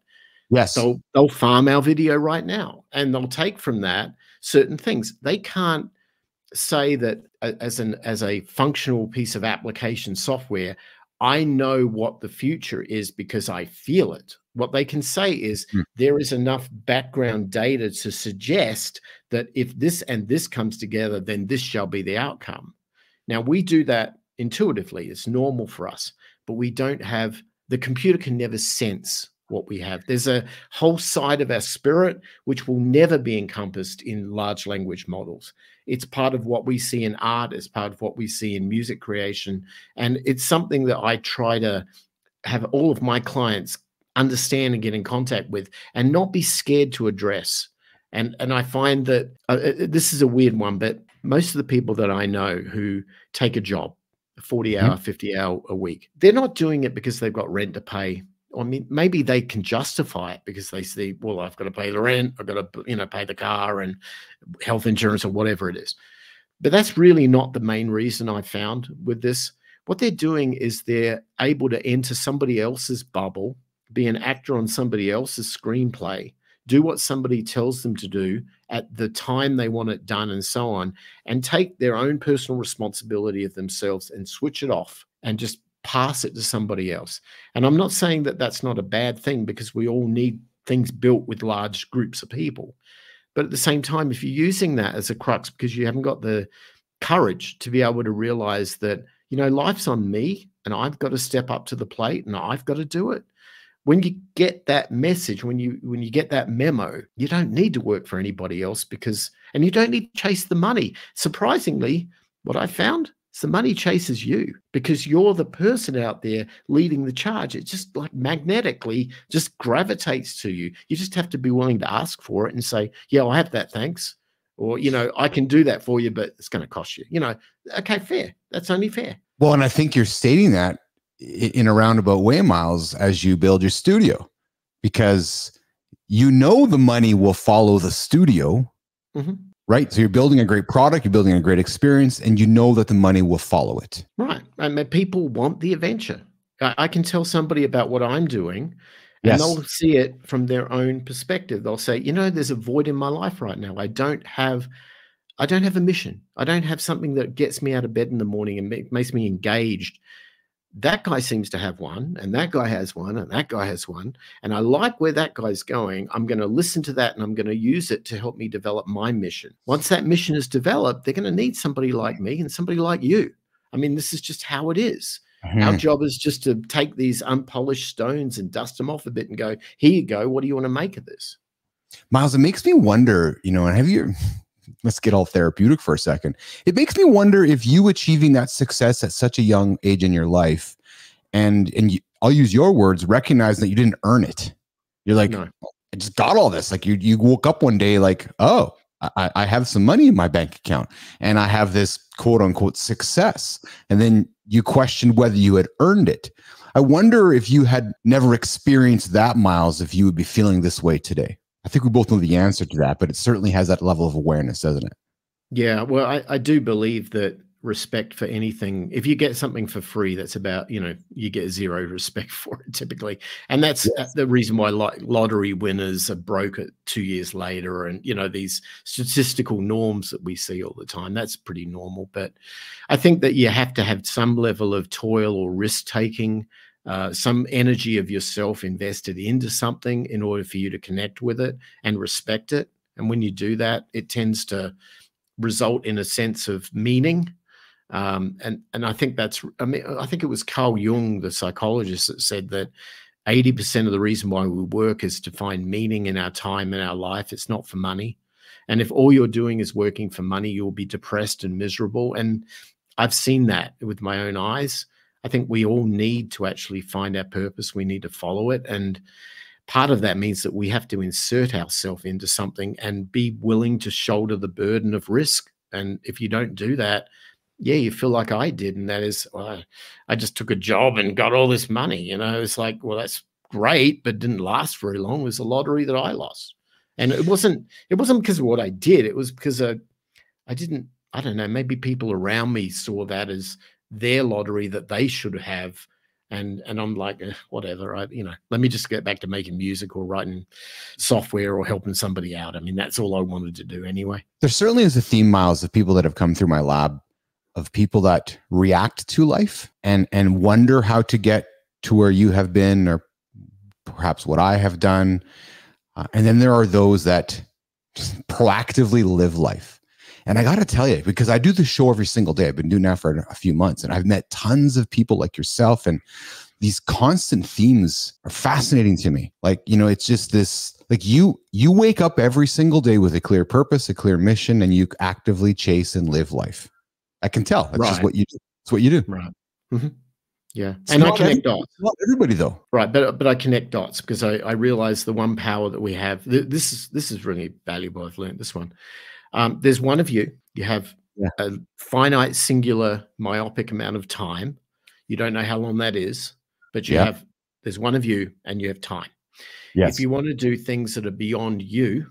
Yes. They'll farm our video right now, and they'll take from that certain things. They can't say that as a functional piece of application software, I know what the future is because I feel it. What they can say is there is enough background data to suggest that if this and this comes together, then this shall be the outcome. Now, we do that intuitively. It's normal for us, but we don't have, the computer can never sense what we have. There's a whole side of our spirit which will never be encompassed in large language models. It's part of what we see in art. It's part of what we see in music creation. And it's something that I try to have all of my clients understand and get in contact with and not be scared to address. And I find that this is a weird one, but most of the people that I know who take a job, a 40-hour, 50-hour a week, they're not doing it because they've got rent to pay. I mean, maybe they can justify it because they see, well, I've got to pay the rent, I've got to, you know, pay the car and health insurance or whatever it is. But that's really not the main reason I found with this. What they're doing is they're able to enter somebody else's bubble, be an actor on somebody else's screenplay, do what somebody tells them to do at the time they want it done and so on, and take their own personal responsibility of themselves and switch it off and just pass it to somebody else. And I'm not saying that that's not a bad thing, because we all need things built with large groups of people. But at the same time, if you're using that as a crux because you haven't got the courage to be able to realize that, you know, life's on me and I've got to step up to the plate and I've got to do it. When you get that message, when you get that memo, you don't need to work for anybody else and you don't need to chase the money. Surprisingly, what I found is the money chases you because you're the person out there leading the charge. It just like magnetically just gravitates to you. You just have to be willing to ask for it and say, yeah, I'll have that. Thanks. Or, you know, I can do that for you, but it's going to cost you, you know, okay, fair. That's only fair. Well, and I think you're stating that in a roundabout way, Myles, as you build your studio, because you know the money will follow the studio, right? So you're building a great product, you're building a great experience, and you know that the money will follow it. Right. I mean, people want the adventure. I can tell somebody about what I'm doing, and they'll see it from their own perspective. They'll say, you know, there's a void in my life right now. I don't have a mission. I don't have something that gets me out of bed in the morning and makes me engaged. That guy seems to have one, and that guy has one, and that guy has one. And I like where that guy's going. I'm going to listen to that, and I'm going to use it to help me develop my mission. Once that mission is developed, they're going to need somebody like me and somebody like you. I mean, this is just how it is. Our job is just to take these unpolished stones and dust them off a bit and go, here you go. What do you want to make of this? Myles, it makes me wonder, you know, and let's get all therapeutic for a second. It makes me wonder if you achieving that success at such a young age in your life, and I'll use your words, recognize that you didn't earn it. You're like, no. I just got all this. Like you woke up one day like, oh, I have some money in my bank account and I have this quote unquote success. And then you questioned whether you had earned it. I wonder if you had never experienced that, Myles, if you would be feeling this way today. I think we both know the answer to that, but it certainly has that level of awareness, doesn't it? Yeah, well, I do believe that respect for anything, if you get something for free, that's about, you get zero respect for it typically. And that's Yes. the reason why lottery winners are broke at 2 years later. And, these statistical norms that we see all the time, that's pretty normal. But I think that you have to have some level of toil or risk taking, some energy of yourself invested into something in order for you to connect with it and respect it. And when you do that, it tends to result in a sense of meaning. And I think I think it was Carl Jung, the psychologist, that said that 80% of the reason why we work is to find meaning in our time and our life. It's not for money. And if all you're doing is working for money, you'll be depressed and miserable. And I've seen that with my own eyes. I think we all need to actually find our purpose. We need to follow it. And part of that means that we have to insert ourselves into something and be willing to shoulder the burden of risk. And if you don't do that, yeah, you feel like I did. And that is, well, I just took a job and got all this money. It's like, well, that's great, but didn't last very long. It was a lottery that I lost. And it wasn't because of what I did. It was because I don't know, maybe people around me saw that as their lottery that they should have. And I'm like, whatever, let me just get back to making music or writing software or helping somebody out. I mean, that's all I wanted to do anyway. There certainly is a theme, Myles, of people that have come through my lab, of people that react to life and wonder how to get to where you have been, or perhaps what I have done. And then there are those that just proactively live life. And I got to tell you, because I do the show every single day, I've been doing that for a few months, and I've met tons of people like yourself, and these constant themes are fascinating to me. Like, it's just this, like you wake up every single day with a clear purpose, a clear mission, and you actively chase and live life. I can tell. That's just what you do. It's what you do. Right. Mm-hmm. Yeah. It's and I connect dots. Not everybody though. Right. But I connect dots because I realize the one power that we have. This is really valuable. I've learned this one. There's one of you. You have a finite, singular, myopic amount of time. You don't know how long that is, but there's one of you and you have time. Yes. If you want to do things that are beyond you,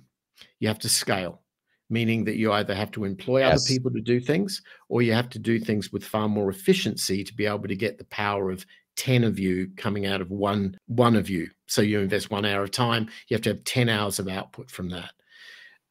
you have to scale, meaning that you either have to employ other people to do things, or you have to do things with far more efficiency to be able to get the power of 10 of you coming out of one of you. So you invest 1 hour of time, you have to have 10 hours of output from that.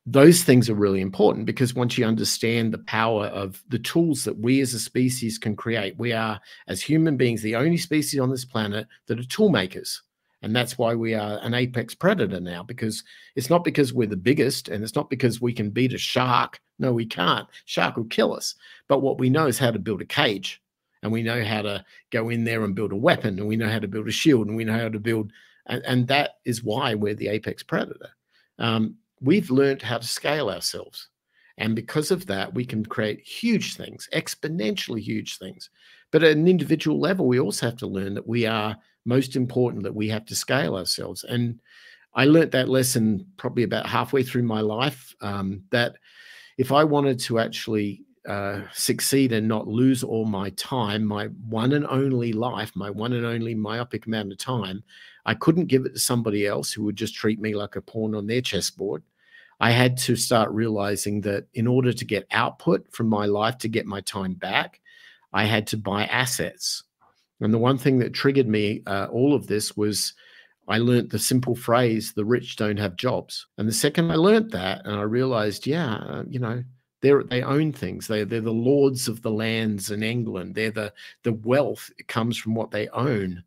Those things are really important because once you understand the power of the tools that we as a species can create, we are, as human beings, the only species on this planet that are tool makers. And that's why we are an apex predator now, because it's not because we're the biggest and it's not because we can beat a shark. No, we can't. Shark will kill us. But what we know is how to build a cage, and we know how to go in there and build a weapon, and we know how to build a shield, and we know how to build. And that is why we're the apex predator. We've learned how to scale ourselves. And because of that, we can create huge things, exponentially huge things. But at an individual level, we also have to learn that we are most important, that we have to scale ourselves. And I learned that lesson probably about halfway through my life, that if I wanted to actually succeed and not lose all my time, my one and only life, my one and only myopic amount of time, I couldn't give it to somebody else who would just treat me like a pawn on their chessboard. I had to start realizing that in order to get output from my life, to get my time back, I had to buy assets. And the one thing that triggered me, all of this, was I learned the simple phrase, the rich don't have jobs. And the second I learned that, and I realized, they own things. They're the lords of the lands in England. They're the wealth. It comes from what they own.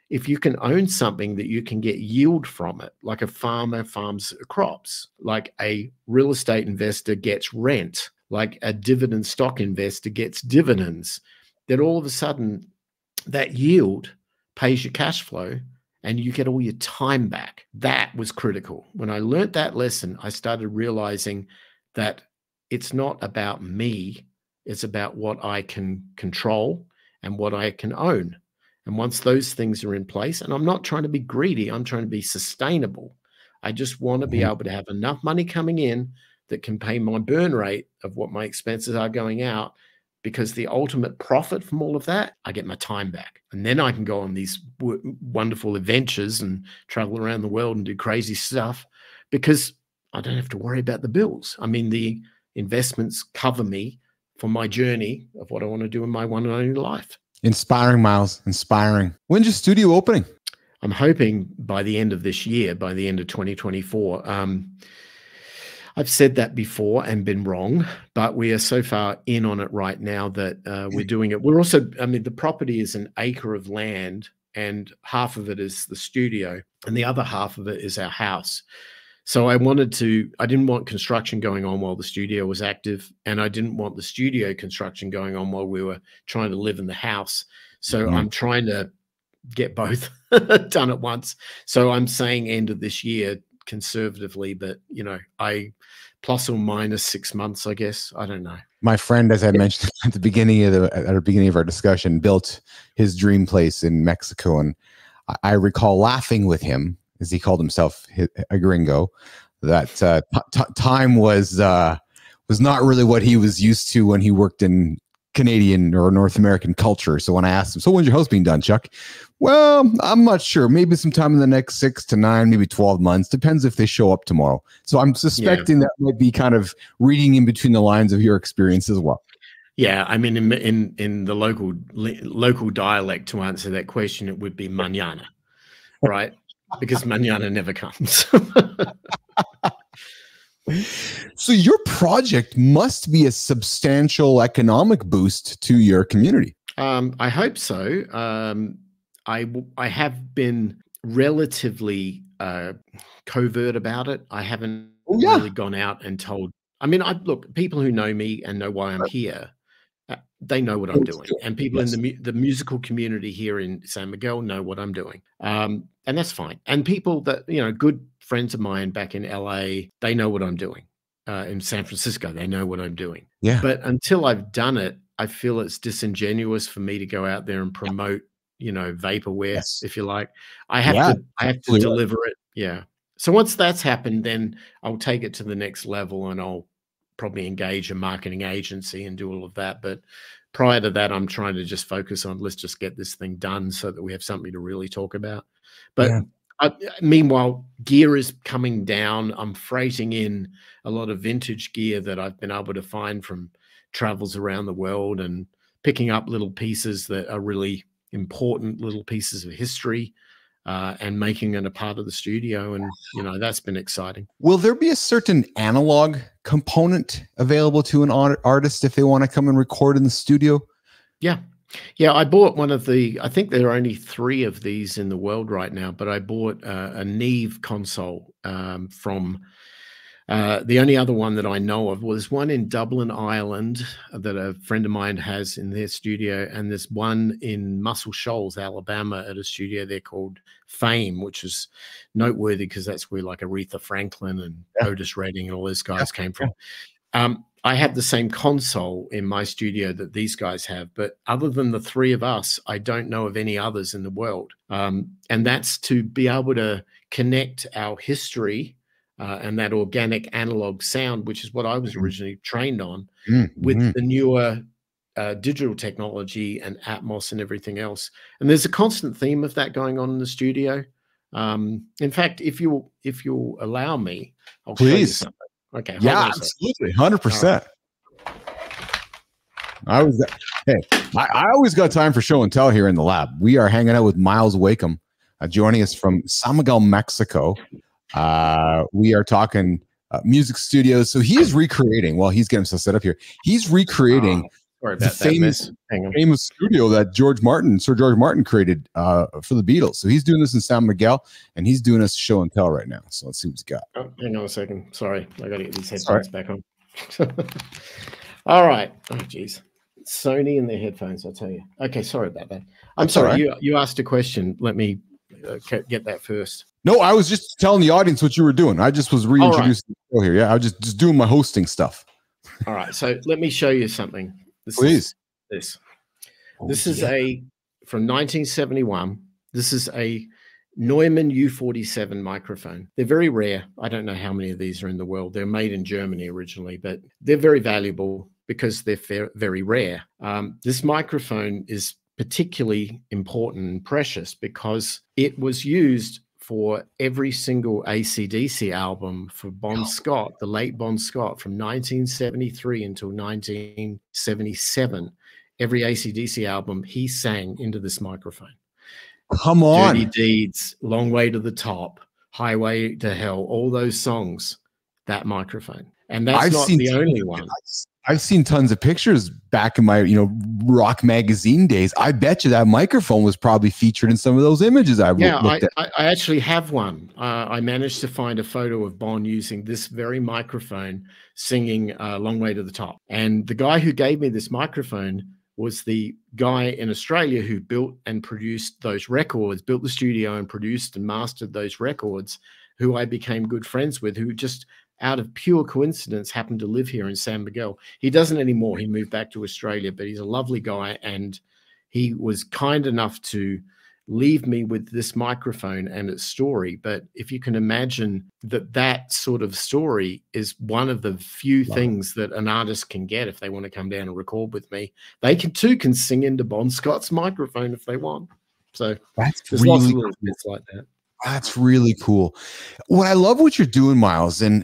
If you can own something that you can get yield from it, like a farmer farms crops, like a real estate investor gets rent, like a dividend stock investor gets dividends, then all of a sudden that yield pays your cash flow and you get all your time back. That was critical. When I learned that lesson, I started realizing that it's not about me. It's about what I can control and what I can own. And once those things are in place, and I'm not trying to be greedy, I'm trying to be sustainable. I just want to be able to have enough money coming in that can pay my burn rate of what my expenses are going out, because the ultimate profit from all of that, I get my time back. And then I can go on these wonderful adventures and travel around the world and do crazy stuff because I don't have to worry about the bills. I mean, the investments cover me for my journey of what I want to do in my one and only life. Inspiring, Myles. Inspiring. When's your studio opening? I'm hoping by the end of this year, by the end of 2024. I've said that before and been wrong, but we are so far in on it right now that we're doing it. We're also, I mean, the property is an acre of land, and half of it is the studio, and the other half of it is our house. So I didn't want construction going on while the studio was active, and I didn't want the studio construction going on while we were trying to live in the house. So I'm trying to get both done at once. So I'm saying end of this year conservatively, but you know, I plus or minus 6 months, I guess. I don't know. My friend, as I mentioned at the beginning of our discussion, built his dream place in Mexico, and I recall laughing with him, as he called himself a gringo, that time was not really what he was used to when he worked in Canadian or North American culture. So when I asked him, so when's your house being done, Chuck? Well, I'm not sure. Maybe sometime in the next 6 to 9, maybe 12 months. Depends if they show up tomorrow. So I'm suspecting that might be kind of reading in between the lines of your experience as well. Yeah, I mean, in the local dialect, to answer that question, it would be mañana, right? Because mañana never comes. So your project must be a substantial economic boost to your community. I hope so. I have been relatively covert about it. I haven't really gone out and told. I mean, look, people who know me and know why I'm here, they know what I'm doing, and people in the musical community here in San Miguel know what I'm doing, and that's fine. And people that, you know, good friends of mine back in LA, they know what I'm doing. In San Francisco, they know what I'm doing. Yeah. But until I've done it, I feel it's disingenuous for me to go out there and promote, you know, vaporware, if you like. I have to deliver it. Yeah. So once that's happened, then I'll take it to the next level, and I'll probably engage a marketing agency and do all of that. But prior to that, I'm trying to just focus on, let's just get this thing done so that we have something to really talk about. But meanwhile, gear is coming down. I'm freighting in a lot of vintage gear that I've been able to find from travels around the world, and picking up little pieces that are really important, little pieces of history, and making it a part of the studio. And, you know, that's been exciting. Will there be a certain analog component available to an artist if they want to come and record in the studio? Yeah. Yeah, I bought one of I think there are only 3 of these in the world right now, but I bought a Neve console from the only other one that I know of. Well, there's one in Dublin, Ireland, that a friend of mine has in their studio, and there's one in Muscle Shoals, Alabama, at a studio there called Fame, which is noteworthy because that's where like Aretha Franklin and Otis Redding and all those guys came from. I have the same console in my studio that these guys have, but other than the 3 of us, I don't know of any others in the world. And that's to be able to connect our history and that organic analog sound, which is what I was originally trained on, with the newer digital technology and Atmos and everything else. And there's a constant theme of that going on in the studio. In fact, if you'll allow me, I'll show you something. Okay. Yeah, absolutely. 100%. I always got time for show and tell here in the lab. We are hanging out with Myles Wakeham, joining us from San Miguel, Mexico. We are talking music studios. So he's recreating, while he's getting himself set up here, he's recreating the famous studio that Sir George Martin created for the Beatles. So he's doing this in San Miguel, and he's doing us show and tell right now. So let's see what he's got. Oh, hang on a second. Sorry, I got to get these headphones back on. All right. Oh, geez. Sony and their headphones, I'll tell you. Okay, sorry about that. I'm sorry. You asked a question. Let me get that first. No, I was just telling the audience what you were doing. I just was reintroducing the show here. Yeah, I was just doing my hosting stuff. All right. So let me show you something. Please. This is from 1971. This is a Neumann U47 microphone. They're very rare. I don't know how many of these are in the world. They're made in Germany originally, but they're very valuable because they're very rare. This microphone is particularly important and precious because it was used for every single AC/DC album for Bon Scott, the late Bon Scott, from 1973 until 1977. Every AC/DC album, he sang into this microphone. Come on. Dirty Deeds, Long Way to the Top, Highway to Hell, all those songs, that microphone. And that's not the only one. I've seen tons of pictures back in my, rock magazine days. I bet you that microphone was probably featured in some of those images I looked at. I actually have one. I managed to find a photo of Bon using this very microphone singing Long Way to the Top. And the guy who gave me this microphone was the guy in Australia who built and produced those records, built the studio and produced and mastered those records, who I became good friends with, who just out of pure coincidence happened to live here in San Miguel. He doesn't anymore. He moved back to Australia, but he's a lovely guy. And he was kind enough to leave me with this microphone and its story. But if you can imagine that sort of story is one of the few things that an artist can get if they want to come down and record with me. They can sing into Bon Scott's microphone if they want. So there's lots of little bits like that. That's really cool. What I love what you're doing, Myles, and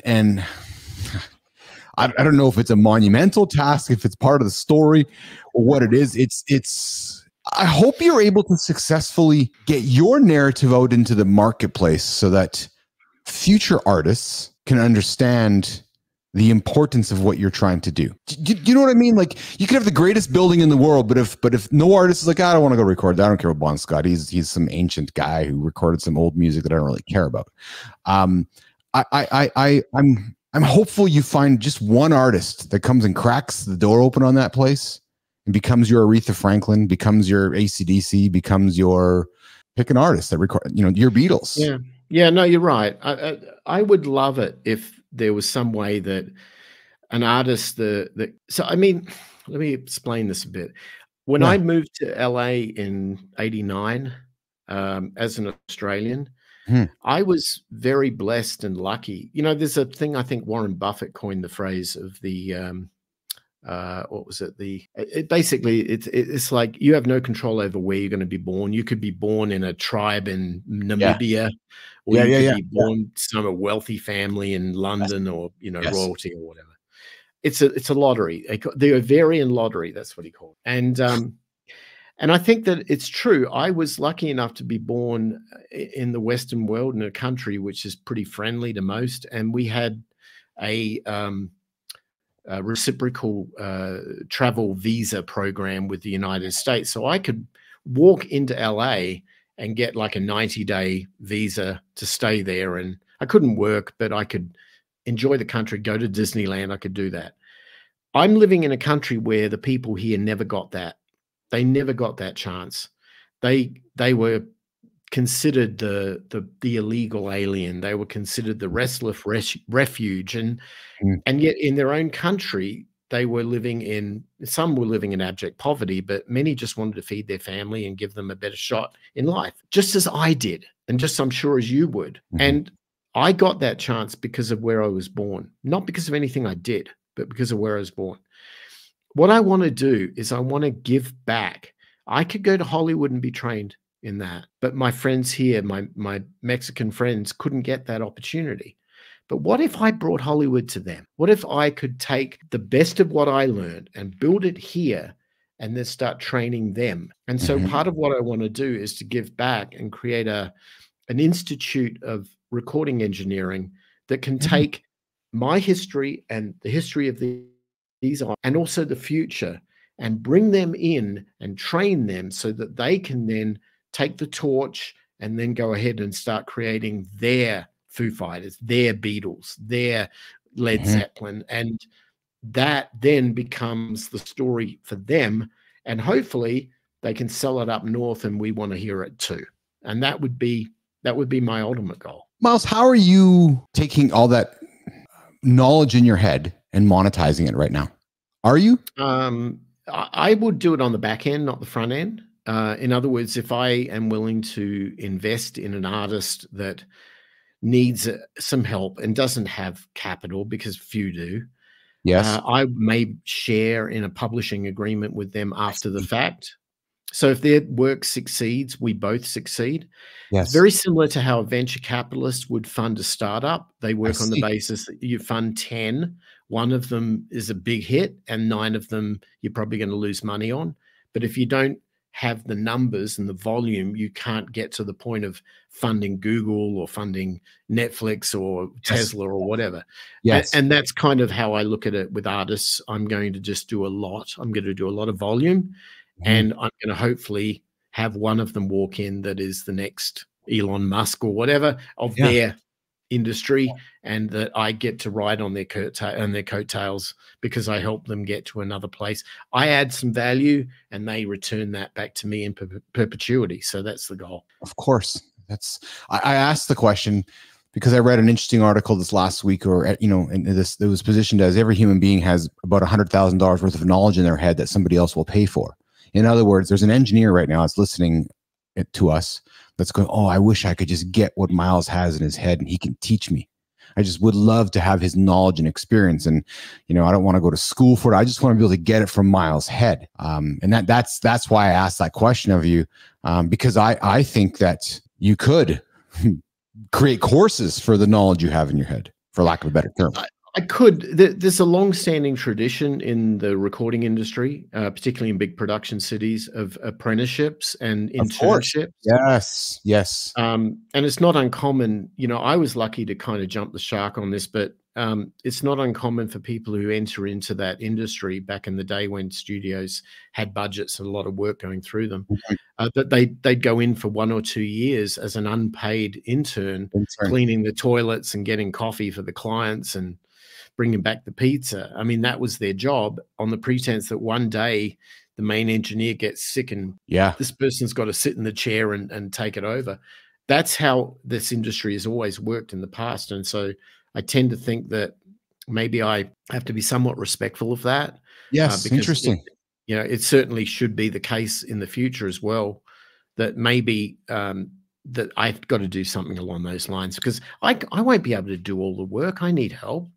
I don't know if it's a monumental task, if it's part of the story or what it is. I hope you're able to successfully get your narrative out into the marketplace so that future artists can understand the importance of what you're trying to do. Do you know what I mean? Like, you could have the greatest building in the world, but if no artist is like, I don't want to go record that, I don't care about Bon Scott. He's some ancient guy who recorded some old music that I don't really care about. I'm hopeful you find just one artist that comes and cracks the door open on that place and becomes your Aretha Franklin, becomes your AC/DC, becomes your pick an artist that record, your Beatles. Yeah, no, you're right. I would love it if there was some way that an artist so I mean, let me explain this a bit. When I moved to LA in '89, as an Australian, I was very blessed and lucky. There's a thing, I think Warren Buffett coined the phrase of the what was it? Basically, it's like you have no control over where you're going to be born. You could be born in a tribe in Namibia, or you could be born to a wealthy family in London, or royalty or whatever. It's a lottery, the Ovarian lottery. That's what he called it. And I think that it's true. I was lucky enough to be born in the Western world in a country which is pretty friendly to most, and we had a reciprocal travel visa program with the United States. So I could walk into LA and get like a 90-day visa to stay there. And I couldn't work, but I could enjoy the country, go to Disneyland. I could do that. I'm living in a country where the people here never got that. They never got that chance. They were considered the illegal alien. They were considered the restless refuge, and yet in their own country they were some were living in abject poverty, but many just wanted to feed their family and give them a better shot in life, just as I did, and just I'm sure as you would. And I got that chance because of where I was born, not because of anything I did, but because of where I was born. What I want to do is I want to give back. I could go to Hollywood and be trained in that, but my friends here, my Mexican friends, couldn't get that opportunity. But what if I brought Hollywood to them? What if I could take the best of what I learned and build it here and then start training them? And so part of what I want to do is to give back and create an institute of recording engineering that can take my history and the history of these and also the future and bring them in and train them so that they can then take the torch and then go ahead and start creating their Foo Fighters, their Beatles, their Led Zeppelin. And that then becomes the story for them. And hopefully they can sell it up north and we want to hear it too. And that would be my ultimate goal. Myles, how are you taking all that knowledge in your head and monetizing it right now? Are you? I would do it on the back end, not the front end. In other words, if I am willing to invest in an artist that needs some help and doesn't have capital, because few do, yes, I may share in a publishing agreement with them after the fact. So if their work succeeds, we both succeed. It's Yes. very similar to how a venture capitalist would fund a startup. They I work on the see. basis that you fund 10, one of them is a big hit, and 9 of them you're probably going to lose money on. But if you don't have the numbers and the volume, you can't get to the point of funding Google or funding Netflix or Yes. Tesla or whatever. Yes. And that's kind of how I look at it with artists. I'm going to just do a lot. I'm going to do a lot of volume, and I'm going to hopefully have one of them walk in that is the next Elon Musk or whatever of Yeah. their industry, and that I get to ride on their coattails because I help them get to another place. I add some value and they return that back to me in perpetuity. So that's the goal. Of course. I asked the question because I read an interesting article this last week, or, you know, and this, it was positioned as every human being has about $100,000 worth of knowledge in their head that somebody else will pay for. In other words, there's an engineer right now that's listening to us that's going, oh, I wish I could just get what Myles has in his head and he can teach me. I just would love to have his knowledge and experience. And, you know, I don't want to go to school for it. I just want to be able to get it from Myles' head. And that's why I asked that question of you, because I think that you could create courses for the knowledge you have in your head, for lack of a better term. I could. There's a long-standing tradition in the recording industry, particularly in big production cities, of apprenticeships and internships. Yes, yes. And it's not uncommon. You know, I was lucky to kind of jump the shark on this, but it's not uncommon for people who enter into that industry back in the day when studios had budgets and a lot of work going through them, that they'd go in for 1 or 2 years as an unpaid intern, cleaning the toilets and getting coffee for the clients and bringing back the pizza. I mean, that was their job, on the pretense that one day the main engineer gets sick and this person's got to sit in the chair and take it over. That's how this industry has always worked in the past. And so I tend to think that maybe I have to be somewhat respectful of that. Yes, because interesting. you know, it certainly should be the case in the future as well, that maybe that I've got to do something along those lines, because I won't be able to do all the work. I need help.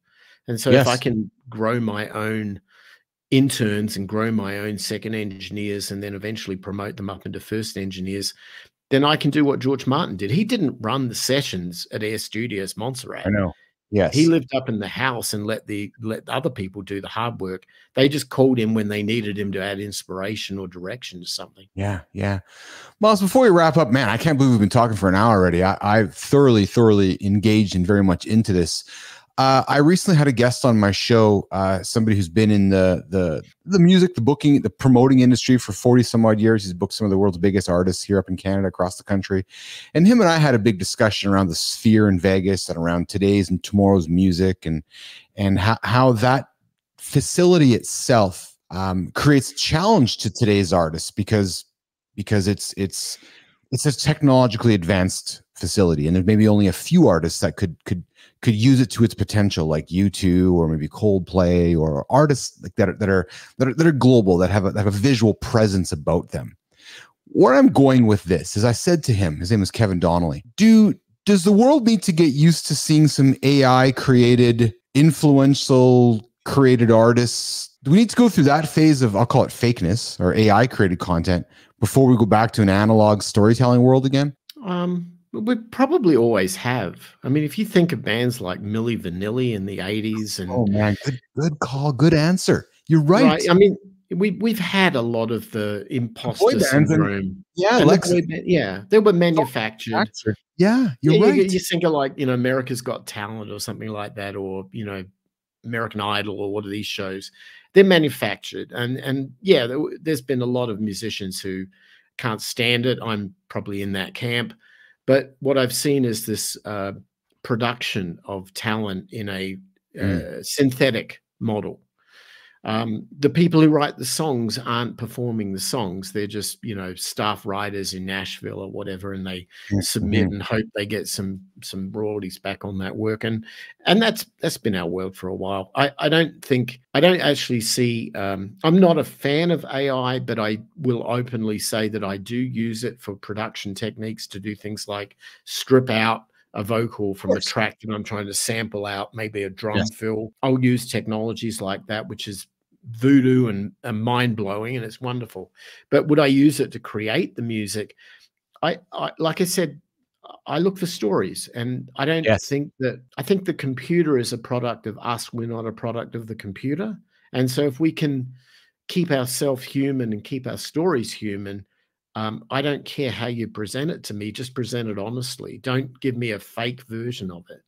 And so if I can grow my own interns and grow my own second engineers and then eventually promote them up into first engineers, then I can do what George Martin did. He didn't run the sessions at Air Studios Montserrat. I know. Yes. He lived up in the house and let other people do the hard work. They just called him when they needed him to add inspiration or direction to something. Yeah, yeah. Myles, before we wrap up, man, I can't believe we've been talking for an hour already. I've thoroughly engaged and very much into this. I recently had a guest on my show, somebody who's been in the music, the booking, the promoting industry for 40 some odd years. He's booked some of the world's biggest artists here up in Canada, across the country. And him and I had a big discussion around the sphere in Vegas and around today's and tomorrow's music, and how that facility itself creates challenge to today's artists because it's a technologically advanced facility, and there's maybe only a few artists that could use it to its potential, like U2 or maybe Coldplay, or artists like that are global, that have a visual presence about them. Where I'm going with this is, I said to him, his name is Kevin Donnelly, does the world need to get used to seeing some AI created, influential created artists? Do we need to go through that phase of, I'll call it fakeness, or AI created content, before we go back to an analog storytelling world again? We probably always have. I mean, if you think of bands like Milli Vanilli in the 80s, and oh man, good call, good answer. You're right. I mean, we've had a lot of the imposter syndrome. They were manufactured. Yeah, you're right. You think of, like, you know, America's Got Talent or something like that, or, you know, American Idol, or what are these shows? They're manufactured, and yeah, there's been a lot of musicians who can't stand it. I'm probably in that camp. But what I've seen is this production of talent in a synthetic model. The people who write the songs aren't performing the songs. They're just, you know, staff writers in Nashville or whatever, and they submit and hope they get some royalties back on that work. And that's been our world for a while. I don't actually see, I'm not a fan of AI, but I will openly say that I do use it for production techniques to do things like strip out a vocal from a track that I'm trying to sample out, maybe a drum fill. I'll use technologies like that, which is voodoo and mind blowing, and it's wonderful. But would I use it to create the music? I like I said, I look for stories, and I don't Yes. think that I think the computer is a product of us. We're not a product of the computer. And so if we can keep ourselves human and keep our stories human, I don't care how you present it to me, just present it honestly. Don't give me a fake version of it.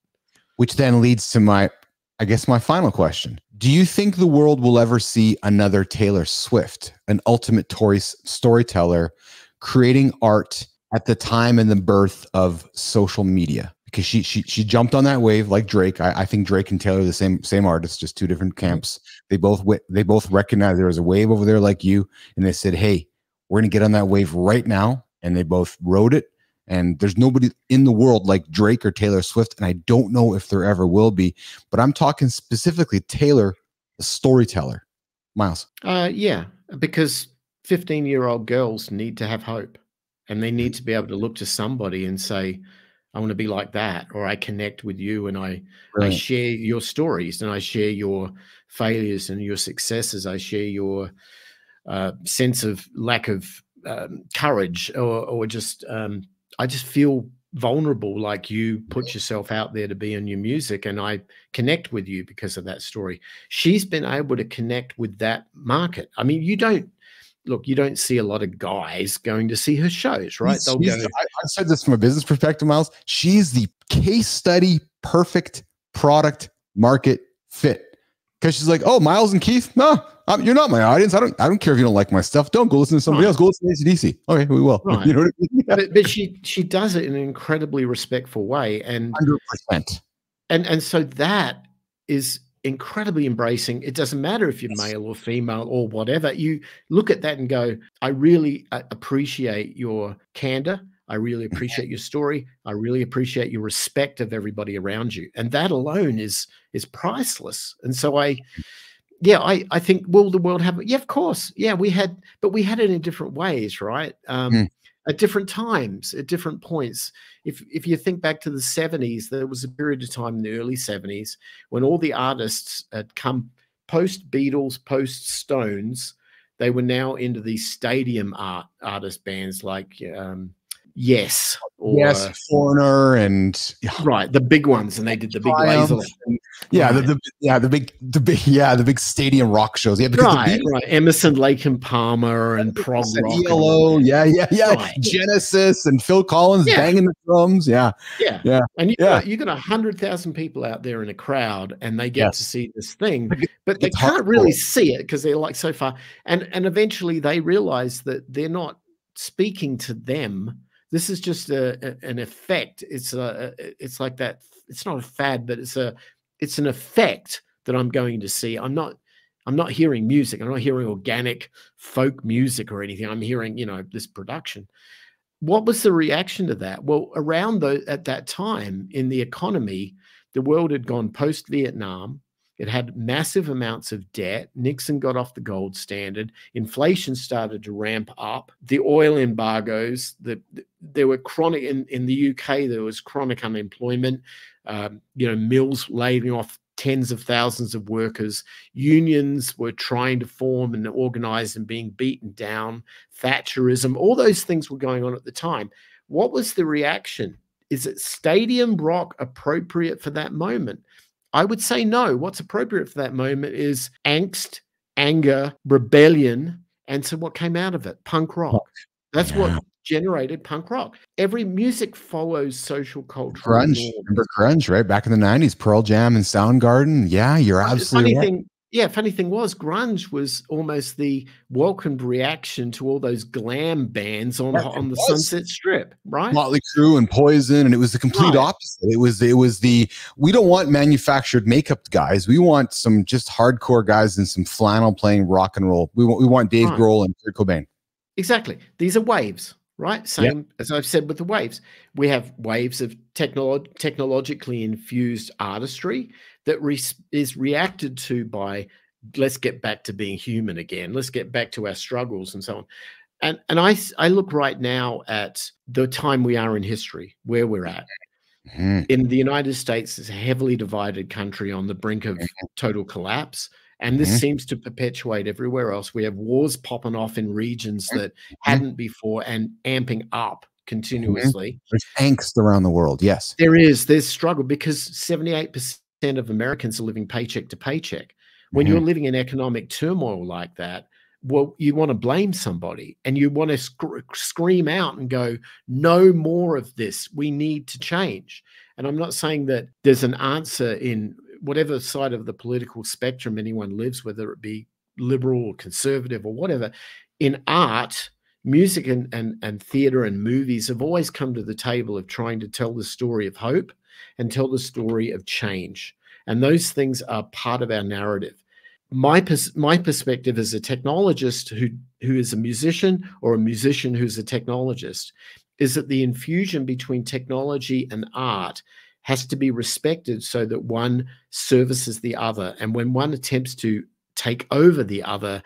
Which then leads to my final question. Do you think the world will ever see another Taylor Swift, an ultimate storyteller, creating art at the time and the birth of social media? Because she jumped on that wave like Drake. I think Drake and Taylor are the same artist, just two different camps. They both recognized there was a wave over there like you, and they said, "Hey, we're going to get on that wave right now." And they both rode it. And there's nobody in the world like Drake or Taylor Swift, and I don't know if there ever will be. But I'm talking specifically Taylor, the storyteller. Myles. Yeah, because 15-year-old girls need to have hope, and they need to be able to look to somebody and say, I want to be like that, or I connect with you, and I share your stories, and I share your failures and your successes. I share your sense of lack of courage, or just I just feel vulnerable, like you put yourself out there to be in your music, and I connect with you because of that story. She's been able to connect with that market. I mean, you don't see a lot of guys going to see her shows, right? I said this from a business perspective, Myles. She's the case study, perfect product market fit. Because she's like, oh, Myles and Keith, no, you're not my audience. I don't care if you don't like my stuff. Don't go listen to somebody else. Go listen to AC/DC. Okay, we will. Right. You know what I mean? but she does it in an incredibly respectful way, and 100%. And so that is incredibly embracing. It doesn't matter if you're male or female or whatever. You look at that and go, I really appreciate your candor. I really appreciate your story. I really appreciate your respect of everybody around you. And that alone is priceless. And so I think, will the world have it? Yeah, of course. Yeah, but we had it in different ways, right? At different times, at different points. If you think back to the 70s, there was a period of time in the early 70s when all the artists had come post Beatles, post Stones. They were now into these stadium artist bands like Yes, Foreigner, and right, the big ones, and they did the big laser. The big stadium rock shows. Yeah, right. Emerson, Lake and Palmer, and prog rock. ELO, right. Genesis and Phil Collins banging the drums. Yeah. And you got 100,000 people out there in a crowd, and they get to see this thing, but they can't really see it because they're like so far. And eventually they realize that they're not speaking to them. This is just an effect. It's like that. It's not a fad, but it's an effect that I'm going to see. I'm not hearing music. I'm not hearing organic folk music or anything. I'm hearing, this production. What was the reaction to that? Well, at that time in the economy, the world had gone post-Vietnam. It had massive amounts of debt. Nixon got off the gold standard. Inflation started to ramp up. The oil embargoes, there were chronic, in the UK, there was chronic unemployment, mills laying off tens of thousands of workers. Unions were trying to form and organize and being beaten down. Thatcherism, all those things were going on at the time. What was the reaction? Is it stadium rock appropriate for that moment? I would say no. What's appropriate for that moment is angst, anger, rebellion. And so what came out of it? Punk rock. That's what generated punk rock. Every music follows social culture. Grunge. Remember grunge, right? Back in the 90s, Pearl Jam and Soundgarden. Yeah, you're absolutely right. Funny thing was, grunge was almost the welcomed reaction to all those glam bands on the Sunset Strip, right? Motley Crue and Poison, and it was the complete opposite. It was we don't want manufactured makeup guys. We want some just hardcore guys and some flannel playing rock and roll. We want Dave Grohl and Kurt Cobain. Exactly. These are waves, right? Same as I've said with the waves. We have waves of technologically infused artistry that is reacted to by, let's get back to being human again. Let's get back to our struggles and so on. And I look right now at the time we are in history, where we're at. In the United States, it's a heavily divided country on the brink of total collapse. And this seems to perpetuate everywhere else. We have wars popping off in regions that hadn't before and amping up continuously. There's angst around the world. Yes. There's struggle because 78% of Americans are living paycheck to paycheck. When you're living in economic turmoil like that, well, you want to blame somebody and you want to scream out and go, no more of this. We need to change. And I'm not saying that there's an answer in whatever side of the political spectrum anyone lives, whether it be liberal or conservative or whatever. In art, music and theater and movies have always come to the table of trying to tell the story of hope and tell the story of change. And those things are part of our narrative. My perspective as a technologist who is a musician or a musician who's a technologist is that the infusion between technology and art has to be respected so that one services the other. And when one attempts to take over the other,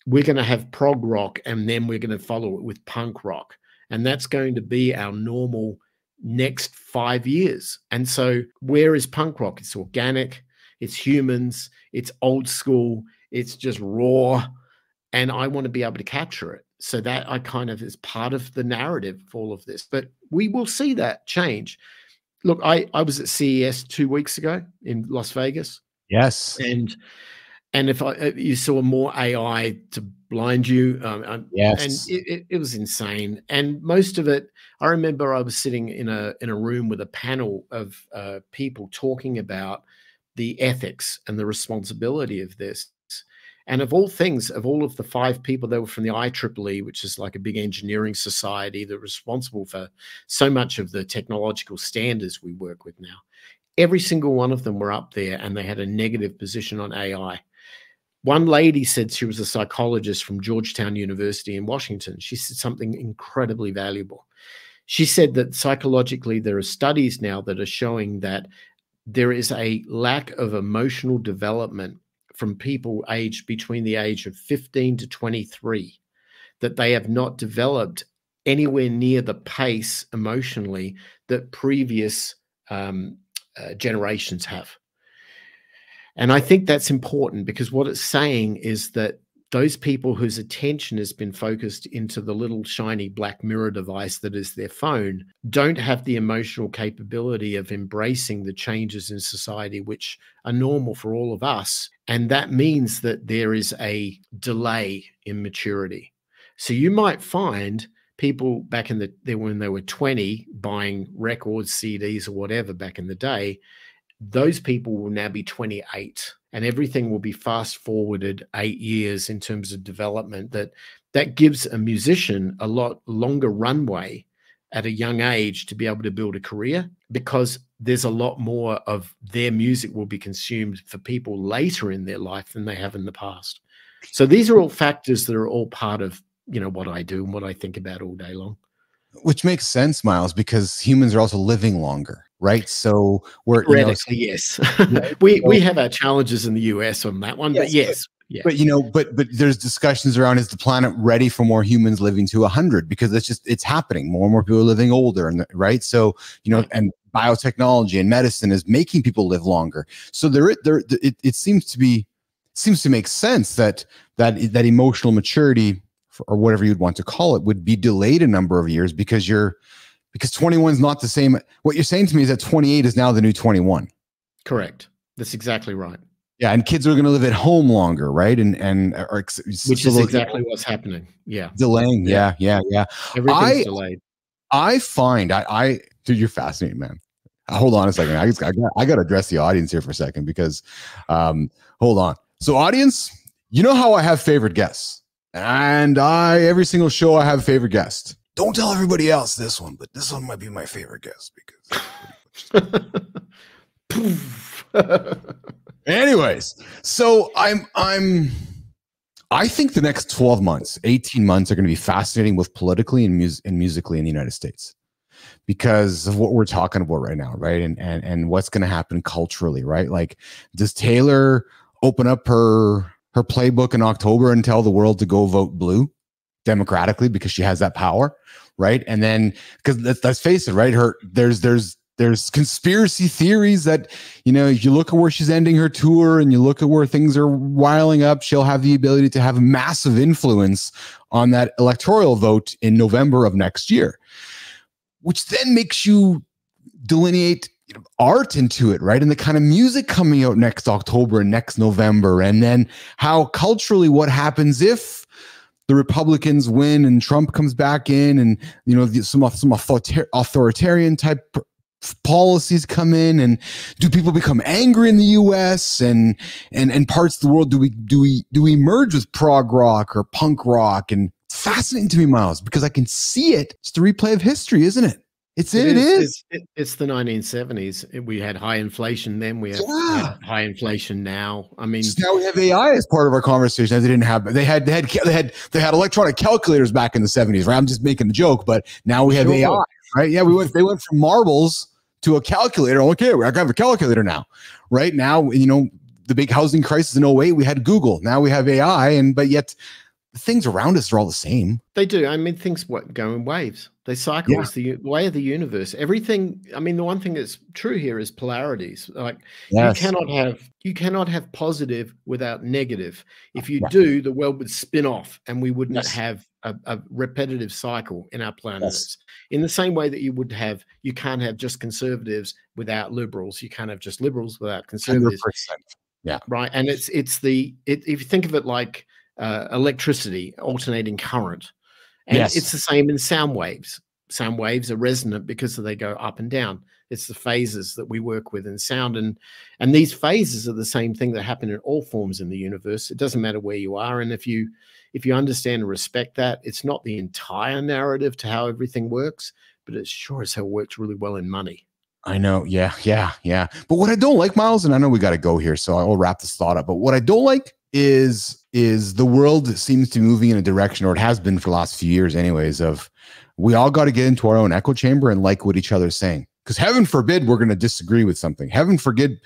we're going to have prog rock and then we're going to follow it with punk rock. And that's going to be our normal next 5 years. And so where is punk rock? It's organic, it's humans, it's old school, it's just raw. And I want to be able to capture it. So that I kind of is part of the narrative for all of this. But we will see that change. Look, I was at CES 2 weeks ago in Las Vegas. Yes. And if you saw more AI to blind you, yes, and it was insane. And most of it, I remember I was sitting in a room with a panel of people talking about the ethics and the responsibility of this. And of all things, of all of the 5 people that were from the IEEE, which is like a big engineering society that responsible for so much of the technological standards we work with now, every single one of them were up there and they had a negative position on AI. One lady said, she was a psychologist from Georgetown University in Washington. She said something incredibly valuable. She said that psychologically, there are studies now that are showing that there is a lack of emotional development from people aged between the age of 15 to 23, that they have not developed anywhere near the pace emotionally that previous generations have. And I think that's important because what it's saying is that those people whose attention has been focused into the little shiny black mirror device that is their phone don't have the emotional capability of embracing the changes in society, which are normal for all of us. And that means that there is a delay in maturity. So you might find people back in when they were 20 buying records, CDs or whatever back in the day, those people will now be 28 and everything will be fast forwarded 8 years in terms of development. That gives a musician a lot longer runway at a young age to be able to build a career, because there's a lot more of their music will be consumed for people later in their life than they have in the past. So these are all factors that are all part of, what I do and what I think about all day long. Which makes sense, Myles, because humans are also living longer, right? So we're theoretically, yes. we have our challenges in the US on that one, yes, but yes. But there's discussions around, is the planet ready for more humans living to 100? Because it's happening. More and more people are living older, right? So and biotechnology and medicine is making people live longer. So it seems to make sense that emotional maturity, or whatever you'd want to call it, would be delayed a number of years because 21 is not the same. What you're saying to me is that 28 is now the new 21. Correct. That's exactly right. Yeah, and kids are going to live at home longer, right? Which is exactly what's happening. Yeah, delaying. Yeah. Everything's delayed. I find dude, you're fascinating, man. Hold on a second. I got to address the audience here for a second because, hold on. So, audience, you know how I have favorite guests. And every single show I have a favorite guest. Don't tell everybody else this one, but this one might be my favorite guest because. Anyways, so I think the next 12 months, 18 months are going to be fascinating, both politically and musically in the United States, because of what we're talking about right now, right? And what's going to happen culturally, right? Like, does Taylor open up her playbook in October and tell the world to go vote blue democratically because she has that power, right? And then, because let's face it, right? There's There's conspiracy theories that, if you look at where she's ending her tour and you look at where things are wiling up, she'll have the ability to have massive influence on that electoral vote in November of next year, which then makes you delineate art into it, right? And the kind of music coming out next October and next November, and then how culturally what happens if the Republicans win and Trump comes back in, and some authoritarian type policies come in, and do people become angry in the US and parts of the world? Do we merge with prog rock or punk rock? And it's fascinating to me, Myles, because I can see it. It's the replay of history, isn't it? It is. It's the 1970s. We had high inflation then. We have high inflation now. I mean, so now we have AI as part of our conversation. They didn't have. They had electronic calculators back in the 70s. Right? I'm just making a joke, but now we have AI. Right? Yeah, they went from marbles to a calculator. Okay, I have a calculator now. Right now, the big housing crisis in 08, we had Google. Now we have AI, but yet the things around us are all the same. They do. I mean, things go in waves. They cycle. It's the way of the universe. Everything. I mean, the one thing that's true here is polarities. Like you cannot have positive without negative. If you do, the world would spin off, and we wouldn't have a repetitive cycle in our planets. In the same way that you can't have just conservatives without liberals. You can't have just liberals without conservatives. 100%. Yeah. Right. And if you think of it like electricity, alternating current. And it's the same in sound waves. Sound waves are resonant because they go up and down. It's the phases that we work with in sound. And these phases are the same thing that happen in all forms in the universe. It doesn't matter where you are. And if you understand and respect that, it's not the entire narrative to how everything works, but it sure as hell works really well in money. I know. Yeah. But what I don't like, Myles, and I know we got to go here, so I'll wrap this thought up. But what I don't like is the world seems to be moving in a direction, or it has been for the last few years anyways, of we all got to get into our own echo chamber and like what each other's saying. Because heaven forbid we're going to disagree with something. Heaven forbid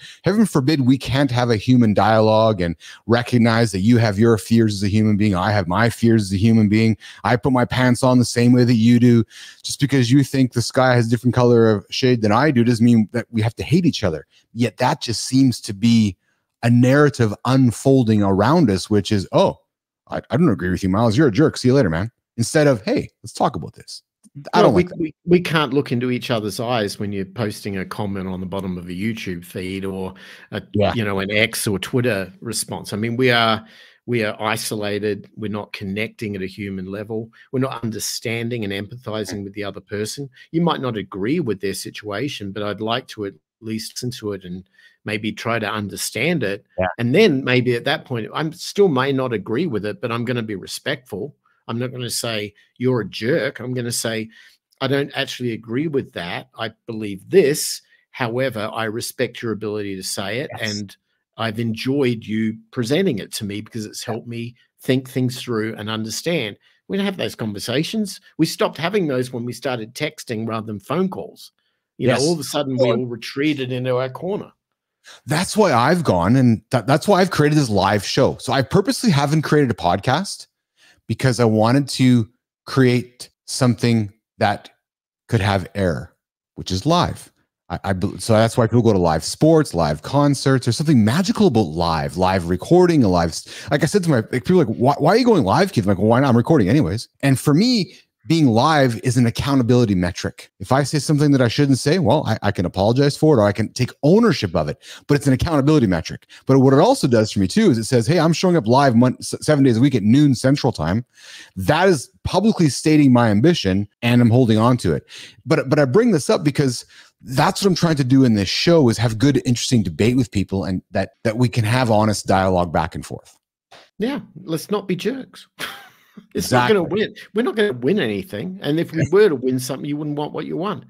we can't have a human dialogue and recognize that you have your fears as a human being. I have my fears as a human being. I put my pants on the same way that you do. Just because you think the sky has a different color of shade than I do doesn't mean that we have to hate each other. Yet that just seems to be a narrative unfolding around us, which is, I don't agree with you, Myles. You're a jerk. See you later, man. Instead of, hey, let's talk about this. We can't look into each other's eyes when you're posting a comment on the bottom of a YouTube feed or an X or Twitter response. I mean, we are isolated. We're not connecting at a human level. We're not understanding and empathizing with the other person. You might not agree with their situation, but I'd like to at least listen to it and maybe try to understand it. Yeah. And then maybe at that point, I still may not agree with it, but I'm going to be respectful. I'm not going to say you're a jerk. I'm going to say, I don't actually agree with that. I believe this. However, I respect your ability to say it. Yes. And I've enjoyed you presenting it to me because it's helped me think things through and understand. We don't have those conversations. We stopped having those when we started texting rather than phone calls. You know, all of a sudden we all retreated into our corner. That's why I've gone, and that's why I've created this live show. So I purposely haven't created a podcast because I wanted to create something that could have error, which is live. So that's why people go to live sports, live concerts. There's something magical about live recording, like I said to people, like, why are you going live, Keith? I'm like, well, why not? I'm recording anyways. And for me, being live is an accountability metric. If I say something that I shouldn't say, well, I can apologize for it, or I can take ownership of it, but it's an accountability metric. But what it also does for me too, is it says, hey, I'm showing up live 7 days a week at noon Central Time. That is publicly stating my ambition, and I'm holding on to it. But I bring this up because that's what I'm trying to do in this show, is have good, interesting debate with people, and that we can have honest dialogue back and forth. Yeah, let's not be jerks. It's not going to win. We're not going to win anything. And if we were to win something, you wouldn't want what you won,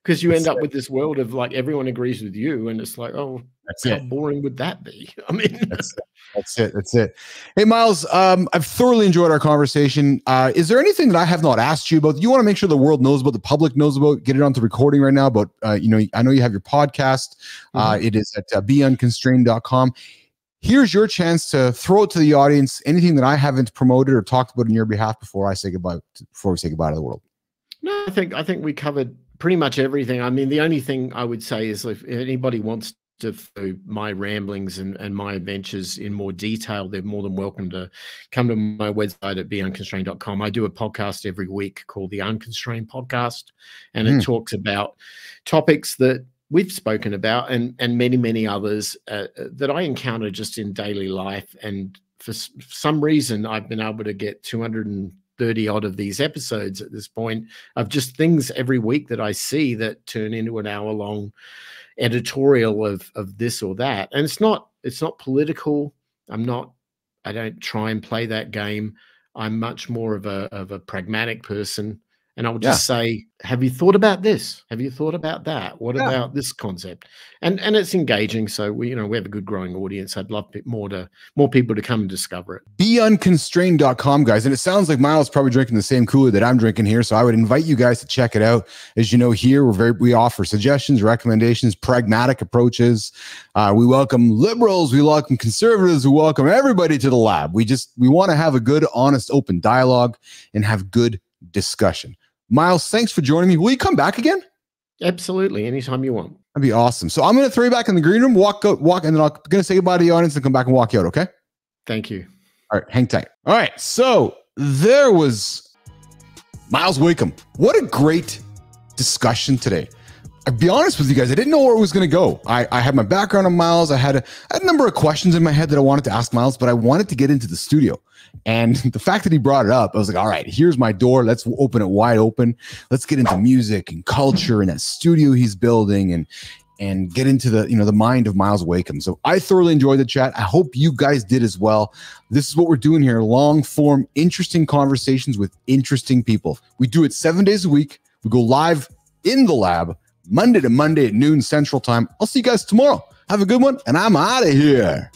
because you end up with this world of like everyone agrees with you, and it's like, oh, how boring would that be? I mean, that's it. Hey, Myles, I've thoroughly enjoyed our conversation. Is there anything that I have not asked you about? You want to make sure the world knows about, the public knows about, get it onto recording right now. But I know you have your podcast. It is at beunconstrained.com. Here's your chance to throw it to the audience. Anything that I haven't promoted or talked about on your behalf before we say goodbye to the world. No, I think we covered Pretty much everything. I mean, the only thing I would say is if anybody wants to follow my ramblings and my adventures in more detail, they're more than welcome to come to my website at beunconstrained.com. I do a podcast every week called the Unconstrained Podcast, and it talks about topics that we've spoken about and many, many others that I encounter just in daily life. And for some reason, I've been able to get 230 odd of these episodes at this point of just things every week that I see that turn into an hour-long editorial of this or that. And it's not political. I don't try and play that game. I'm much more of a pragmatic person. And I'll just say, have you thought about this? Have you thought about that? What about this concept? And it's engaging. So we have a good growing audience. I'd love more people to come and discover it. Beunconstrained.com, guys. And it sounds like Myles is probably drinking the same Kool-Aid that I'm drinking here. So I would invite you guys to check it out. As you know, here we offer suggestions, recommendations, pragmatic approaches. We welcome liberals, we welcome conservatives, we welcome everybody to the lab. We want to have a good, honest, open dialogue and have good discussion. Myles, thanks for joining me. Will you come back again? Absolutely. Anytime you want. That'd be awesome. So I'm going to throw you back in the green room, walk, and then I'm going to say goodbye to the audience and come back and walk you out. Okay. Thank you. All right. Hang tight. All right. So there was Myles Wakeham. What a great discussion today. I'll be honest with you guys. I didn't know where it was going to go. I had my background on Myles. I had a number of questions in my head that I wanted to ask Myles, but I wanted to get into the studio. And the fact that he brought it up, I was like, all right, here's my door. Let's open it wide open. Let's get into music and culture and that studio he's building and get into the mind of Myles Wakeham. So I thoroughly enjoyed the chat. I hope you guys did as well. This is what we're doing here. Long form, interesting conversations with interesting people. We do it 7 days a week. We go live in the lab Monday to Monday at noon Central Time. I'll see you guys tomorrow. Have a good one, and I'm out of here.